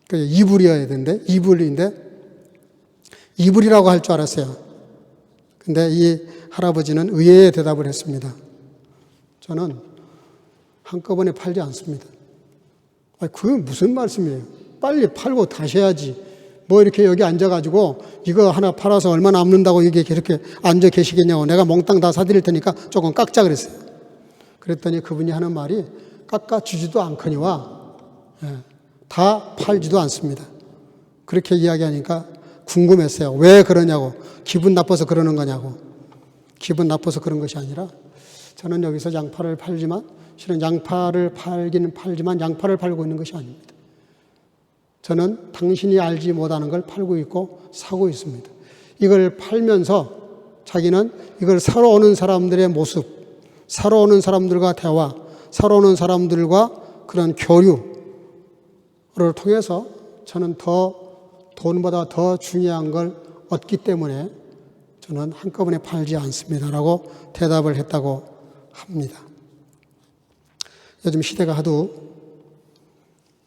[SPEAKER 3] 2불이어야 되는데 2불인데 2불이라고 할 줄 알았어요. 근데 이 할아버지는 의외의 대답을 했습니다. 저는 한꺼번에 팔지 않습니다. 그게 무슨 말씀이에요? 빨리 팔고 다시 해야지. 뭐 이렇게 여기 앉아가지고 이거 하나 팔아서 얼마 남는다고 이게 이렇게 앉아 계시겠냐고. 내가 몽땅 다 사드릴 테니까 조금 깎자 그랬어요. 그랬더니 그분이 하는 말이 깎아주지도 않거니와 다 팔지도 않습니다. 그렇게 이야기하니까 궁금했어요. 왜 그러냐고. 기분 나빠서 그러는 거냐고. 기분 나빠서 그런 것이 아니라 저는 여기서 양파를 팔지만 실은 양파를 팔기는 팔지만 양파를 팔고 있는 것이 아닙니다. 저는 당신이 알지 못하는 걸 팔고 있고 사고 있습니다. 이걸 팔면서 자기는 이걸 사러 오는 사람들의 모습, 사러 오는 사람들과 대화, 사러 오는 사람들과 그런 교류를 통해서 저는 돈보다 더 중요한 걸 얻기 때문에 저는 한꺼번에 팔지 않습니다라고 대답을 했다고 합니다. 요즘 시대가 하도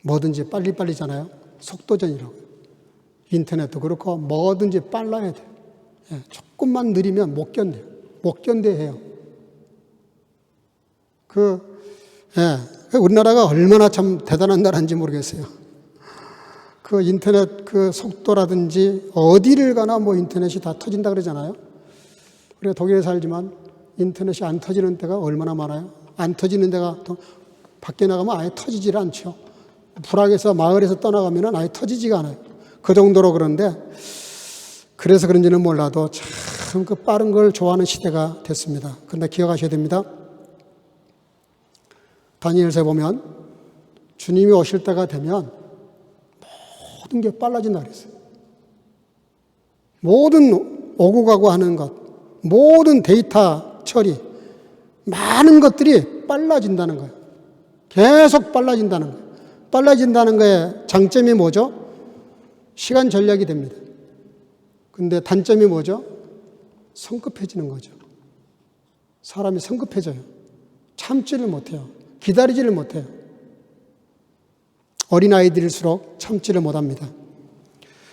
[SPEAKER 3] 뭐든지 빨리빨리잖아요. 속도전이라고. 인터넷도 그렇고 뭐든지 빨라야 돼요. 조금만 느리면 못 견뎌요. 못 견뎌해요. 우리나라가 얼마나 참 대단한 나라인지 모르겠어요. 그 인터넷 그 속도라든지 어디를 가나 뭐 인터넷이 다 터진다 그러잖아요. 우리가 독일에 살지만 인터넷이 안 터지는 데가 얼마나 많아요. 안 터지는 데가 또 밖에 나가면 아예 터지질 않죠. 불악에서 마을에서 떠나가면 아예 터지지가 않아요. 그 정도로 그런데 그래서 그런지는 몰라도 참 그 빠른 걸 좋아하는 시대가 됐습니다. 그런데 기억하셔야 됩니다. 다니엘서에 보면 주님이 오실 때가 되면 모든 게 빨라진다 그랬어요. 모든 오고 가고 하는 것, 모든 데이터 처리, 많은 것들이 빨라진다는 거예요. 계속 빨라진다는 거예요. 빨라진다는 거에 장점이 뭐죠? 시간 절약이 됩니다. 근데 단점이 뭐죠? 성급해지는 거죠. 사람이 성급해져요. 참지를 못해요. 기다리지를 못해요. 어린아이들일수록 참지를 못합니다.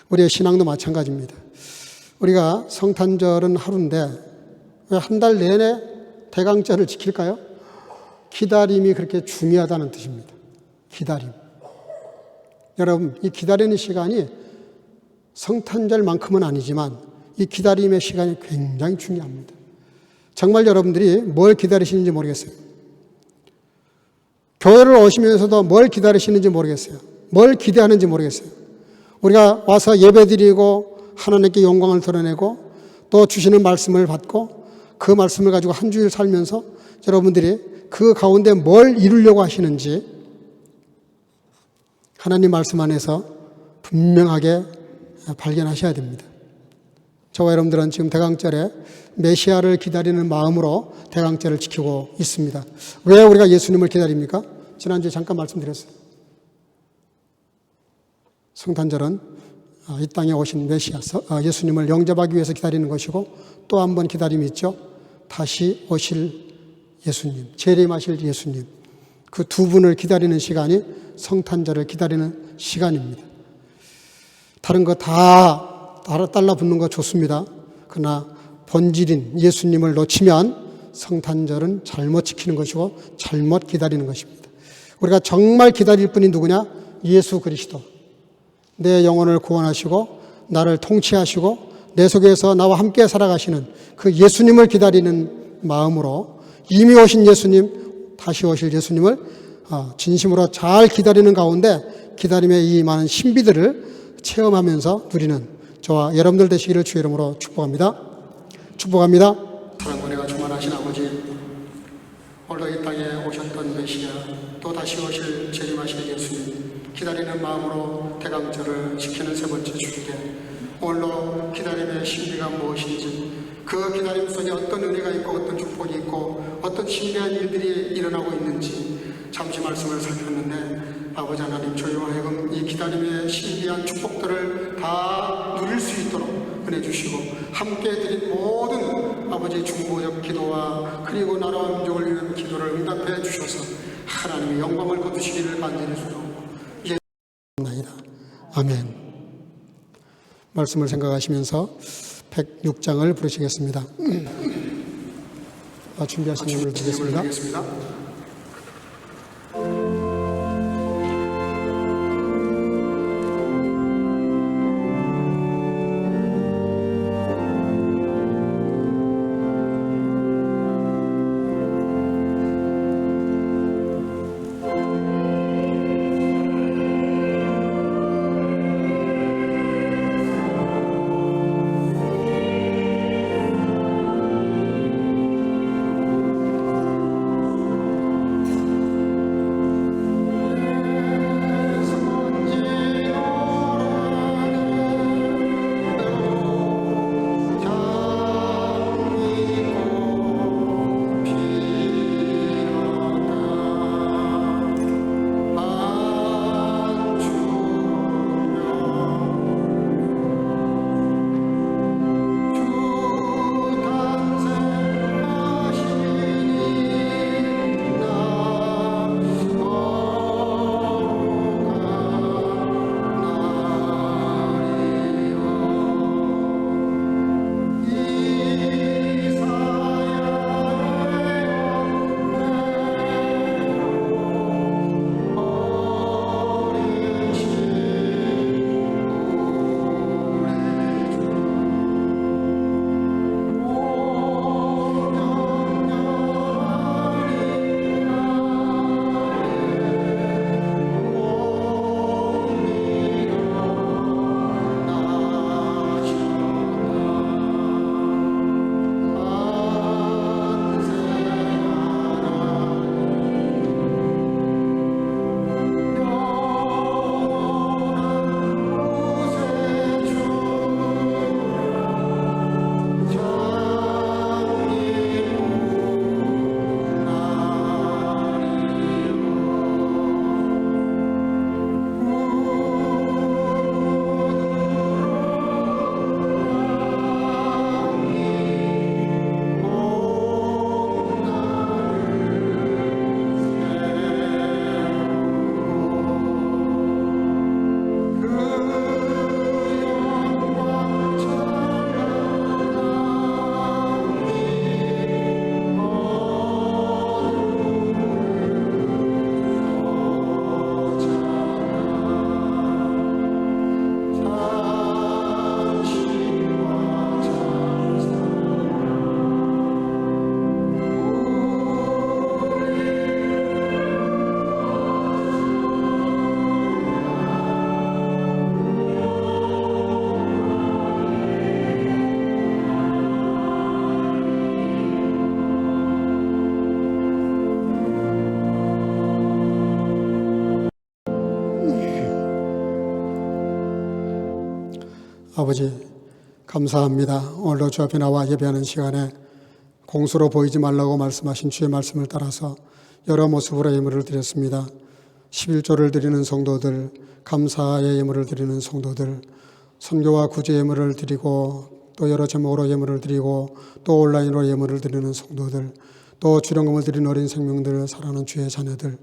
[SPEAKER 3] 우리의 신앙도 마찬가지입니다. 우리가 성탄절은 하루인데 왜 한 달 내내 대강절을 지킬까요? 기다림이 그렇게 중요하다는 뜻입니다. 기다림. 여러분, 이 기다리는 시간이 성탄절만큼은 아니지만 이 기다림의 시간이 굉장히 중요합니다. 정말 여러분들이 뭘 기다리시는지 모르겠어요. 교회를 오시면서도 뭘 기다리시는지 모르겠어요. 뭘 기대하는지 모르겠어요. 우리가 와서 예배드리고 하나님께 영광을 드러내고 또 주시는 말씀을 받고 그 말씀을 가지고 한 주일 살면서 여러분들이 그 가운데 뭘 이루려고 하시는지 하나님 말씀 안에서 분명하게 발견하셔야 됩니다. 저와 여러분들은 지금 대강절에 메시아를 기다리는 마음으로 대강절을 지키고 있습니다. 왜 우리가 예수님을 기다립니까? 지난주에 잠깐 말씀드렸어요. 성탄절은 이 땅에 오신 메시아 예수님을 영접하기 위해서 기다리는 것이고 또 한 번 기다림이 있죠. 다시 오실 예수님, 재림하실 예수님, 그 두 분을 기다리는 시간이 성탄절을 기다리는 시간입니다. 다른 거 다 달라붙는 거 좋습니다. 그러나 본질인 예수님을 놓치면 성탄절은 잘못 지키는 것이고 잘못 기다리는 것입니다. 우리가 정말 기다릴 분이 누구냐? 예수 그리스도. 내 영혼을 구원하시고 나를 통치하시고 내 속에서 나와 함께 살아가시는 그 예수님을 기다리는 마음으로 이미 오신 예수님, 다시 오실 예수님을 진심으로 잘 기다리는 가운데 기다림의 이 많은 신비들을 체험하면서 누리는 저와 여러분들 되시기를 주의 이름으로 축복합니다. 축복합니다.
[SPEAKER 1] 사랑과 내가 충만하신 아버지, 오늘도 이 땅에 오셨던 메시아, 또 다시 오실 재림하실 예수님 기다리는 마음으로 대강절을 지키는 세 번째 주일에 오늘도 기다림의 신비가 무엇인지, 그 기다림 속에 어떤 은혜가 있고 어떤 축복이 있고 어떤 신비한 일들이 일어나고 있는지 잠시 말씀을 살폈는데, 아버지 하나님, 저희와 하여금 이 기다림의 신비한 축복들을 다 누릴 수 있도록 은혜 주시고 함께 드린 모든 아버지의 중보적 기도와 그리고 나라와 민족을 위한 기도를 응답해 주셔서 하나님의 영광을 거두시기를 간절히 소원하옵고
[SPEAKER 3] 나이다. 아멘. 말씀을 생각하시면서 106장을 부르시겠습니다. 준비하신 예물을 드리겠습니다. 아버지 감사합니다. 오늘도 주 앞에 나와 예배하는 시간에 공수로 보이지 말라고 말씀하신 주의 말씀을 따라서 여러 모습으로 예물을 드렸습니다. 11조를 드리는 성도들, 감사의 예물을 드리는 성도들, 선교와 구제 예물을 드리고 또 여러 제목으로 예물을 드리고 또 온라인으로 예물을 드리는 성도들, 또 주령금을 드리는 어린 생명들, 사랑하는 주의 자녀들,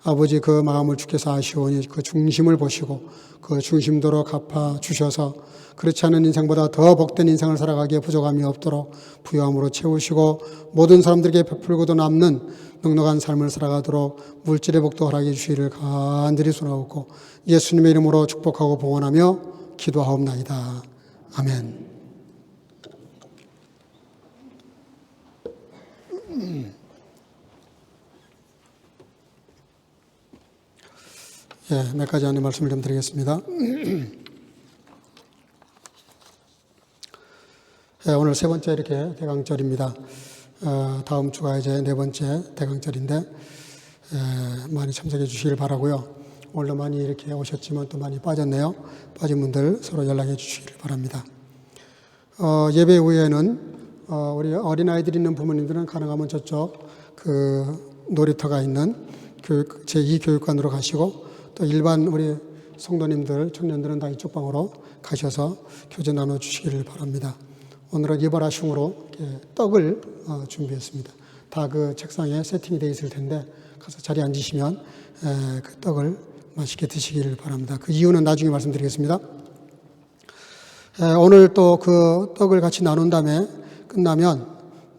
[SPEAKER 3] 아버지 그 마음을 주께서 아시오니 그 중심을 보시고 그 중심도로 갚아 주셔서 그렇지 않은 인생보다 더 복된 인생을 살아가기에 부족함이 없도록 부요함으로 채우시고 모든 사람들에게 베풀고도 남는 넉넉한 삶을 살아가도록 물질의 복도 허락해 주시기를 간절히 소원하옵고 예수님의 이름으로 축복하고 봉헌하며 기도하옵나이다. 아멘. 몇 가지 안내 말씀을 좀 드리겠습니다. 오늘 세 번째 이렇게 대강절입니다. 다음 주가 이제 네 번째 대강절인데 많이 참석해 주시길 바라고요. 오늘도 많이 이렇게 오셨지만 또 많이 빠졌네요. 빠진 분들 서로 연락해 주시길 바랍니다. 예배 후에는 우리 어린아이들 있는 부모님들은 가능하면 저쪽 그 놀이터가 있는 제2교육관으로 가시고 또 일반 우리 성도님들, 청년들은 다 이쪽 방으로 가셔서 교제 나눠주시기를 바랍니다. 오늘은 이발아슝으로 떡을 준비했습니다. 다 그 책상에 세팅이 되어 있을 텐데 가서 자리에 앉으시면 그 떡을 맛있게 드시기를 바랍니다. 그 이유는 나중에 말씀드리겠습니다. 오늘 또 그 떡을 같이 나눈 다음에 끝나면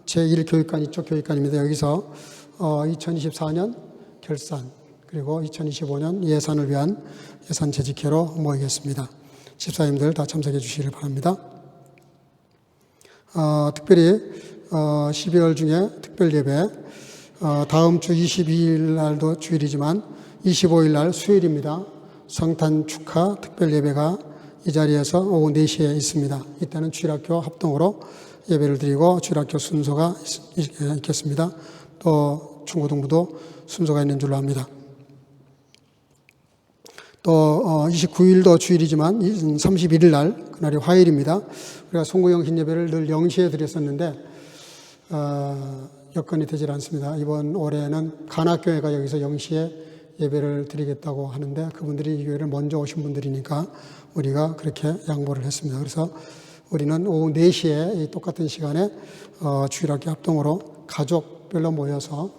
[SPEAKER 3] 제1교육관 이쪽 교육관입니다. 여기서 2024년 결산 그리고 2025년 예산을 위한 예산 재직회로 모이겠습니다. 집사님들 다 참석해 주시기를 바랍니다. 특별히 12월 중에 특별 예배 다음 주 22일 날도 주일이지만 25일 날 수요일입니다. 성탄 축하 특별 예배가 이 자리에서 오후 4시에 있습니다. 이때는 주일학교 합동으로 예배를 드리고 주일학교 순서가 있겠습니다. 또 중고등부도 순서가 있는 줄로 압니다. 또 29일도 주일이지만 31일 날 그날이 화요일입니다. 우리가 송구영 흰예배를 늘 0시에 드렸었는데 여건이 되질 않습니다. 이번 올해는 간악교회가 여기서 0시에 예배를 드리겠다고 하는데 그분들이 이 교회를 먼저 오신 분들이니까 우리가 그렇게 양보를 했습니다. 그래서 우리는 오후 4시에 이 똑같은 시간에 주일학교 합동으로 가족별로 모여서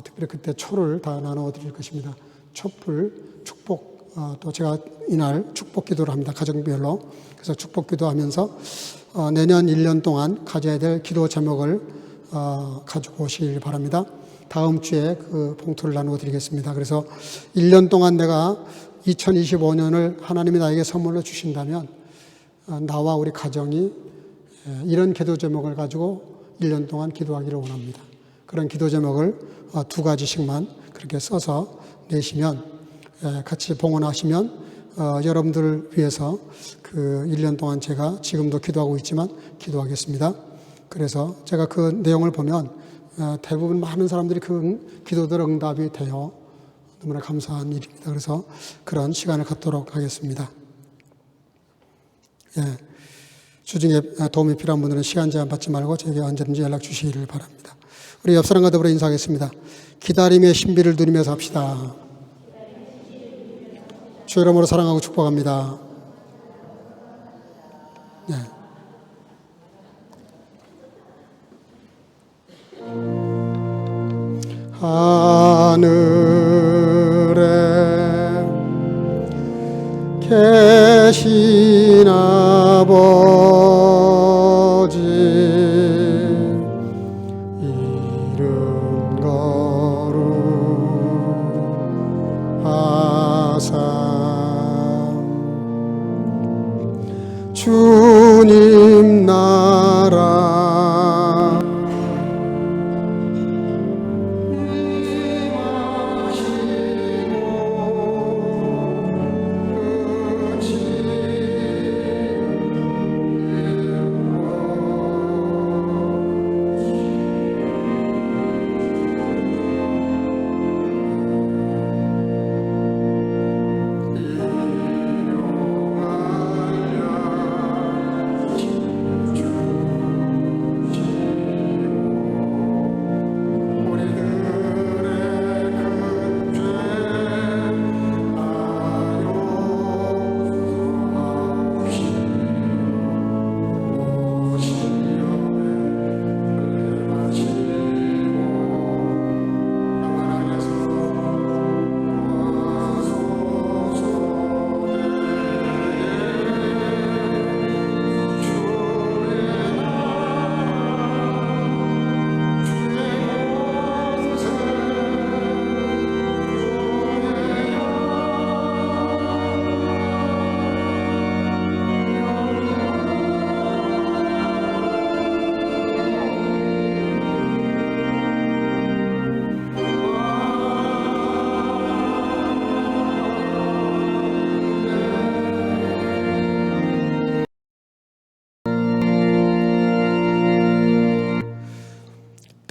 [SPEAKER 3] 특별히 그때 초를 다 나눠 드릴 것입니다. 촛불, 축복 또 제가 이날 축복 기도를 합니다. 가정별로. 그래서 축복 기도하면서 내년 1년 동안 가져야 될 기도 제목을 가지고 오시길 바랍니다. 다음 주에 그 봉투를 나누어 드리겠습니다. 그래서 1년 동안 내가 2025년을 하나님이 나에게 선물로 주신다면 나와 우리 가정이 이런 기도 제목을 가지고 1년 동안 기도하기를 원합니다. 그런 기도 제목을 2가지씩만 그렇게 써서 내시면 같이 봉헌하시면 여러분들을 위해서 그 1년 동안 제가 지금도 기도하고 있지만 기도하겠습니다. 그래서 제가 그 내용을 보면 대부분 많은 사람들이 그 기도들 응답이 돼요. 너무나 감사한 일입니다. 그래서 그런 시간을 갖도록 하겠습니다. 주중에 도움이 필요한 분들은 시간 제한 받지 말고 저에게 언제든지 연락 주시기를 바랍니다. 우리 옆 사람과 더불어 인사하겠습니다. 기다림의 신비를 누리면서 합시다. 주 이름으로 사랑하고 축복합니다. 하늘에 계신 아버지 이름 거룩하사 주님 나라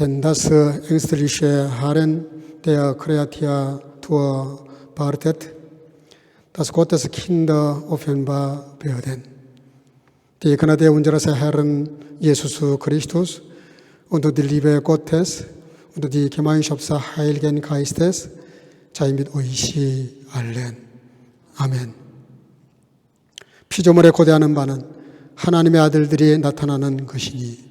[SPEAKER 3] denn das ängstliche Harren der Kreatur wartet, dass Gottes Kinder offenbar werden. Die Gnade unseres Herrn Jesus Christus und die Liebe Gottes und die Gemeinschaft des Heiligen Geistes sei mit euch allen. 아멘. 피조물에 고대하는 바는 하나님의 아들들이 나타나는 것이니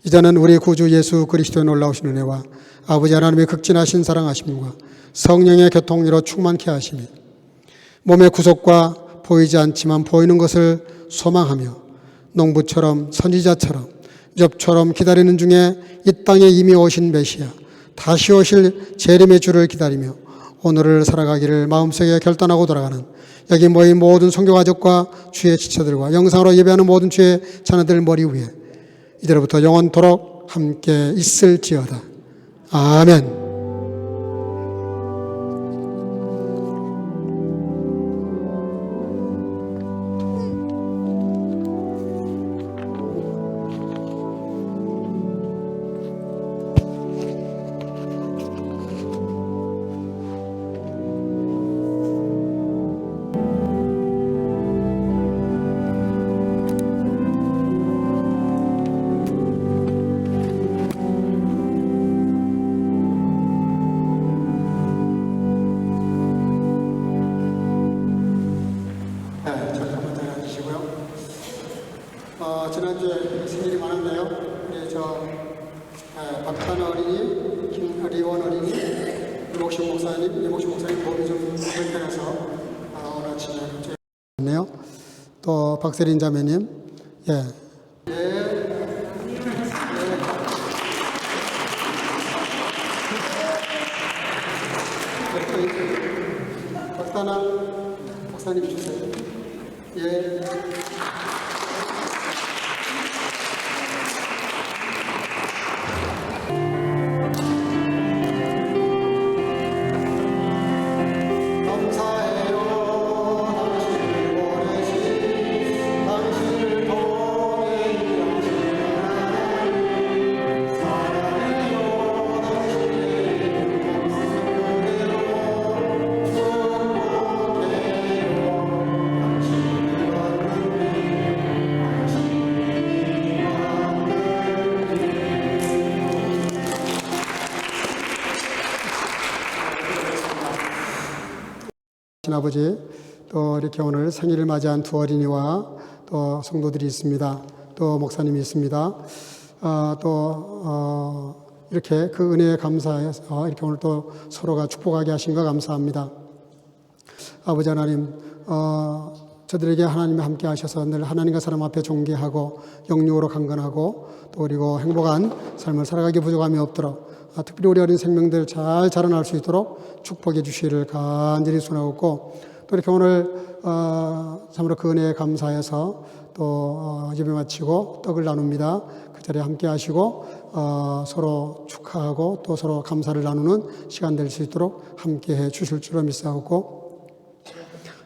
[SPEAKER 3] 이제는 우리 구주 예수 그리스도의 놀라우신 은혜와 아버지 하나님의 극진하신 사랑하심과 성령의 교통으로 충만케 하심이 몸의 구속과 보이지 않지만 보이는 것을 소망하며 농부처럼 선지자처럼 욥처럼 기다리는 중에 이 땅에 이미 오신 메시아 다시 오실 재림의 주를 기다리며 오늘을 살아가기를 마음속에 결단하고 돌아가는 여기 모인 모든 선교가족과 주의 지체들과 영상으로 예배하는 모든 주의 자녀들 머리 위에 이제로부터 영원토록 함께 있을지어다. 아멘. 지난주에 생일이 많았네요. 우리 박찬 어린이, 김리원 어린이, 이목식 목사님 몸이 좀 불편해서 오늘 아침에 왔네요. 또 박세린 자매님, 박단아 목사님 주세요. 아버지, 또 이렇게 오늘 생일을 맞이한 두 어린이와 또 성도들이 있습니다. 또 목사님이 있습니다. 이렇게 그 은혜에 감사해서 이렇게 오늘 또 서로가 축복하게 하신 거 감사합니다. 아버지 하나님, 저들에게 하나님이 함께 하셔서 늘 하나님과 사람 앞에 존귀하고 영육으로 강건하고 또 그리고 행복한 삶을 살아가기 부족함이 없도록 특별히 우리 어린 생명들 잘 자라날 수 있도록 축복해 주시기를 간절히 소원하고 또 이렇게 오늘 참으로 그 은혜에 감사해서 또 예배 마치고 떡을 나눕니다. 그 자리에 함께 하시고 서로 축하하고 또 서로 감사를 나누는 시간 될 수 있도록 함께 해 주실 줄로 믿사오고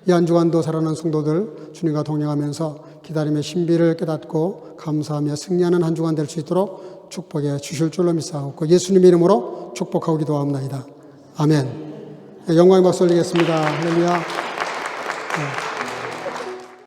[SPEAKER 3] 이 한 주간도 살아난 성도들 주님과 동행하면서 기다림의 신비를 깨닫고 감사하며 승리하는 한 주간 될 수 있도록 축복해 주실 줄로 믿사오고 예수님의 이름으로 축복하고 기도합니다. 아멘. 영광의 박수 올리겠습니다. 할렐루야.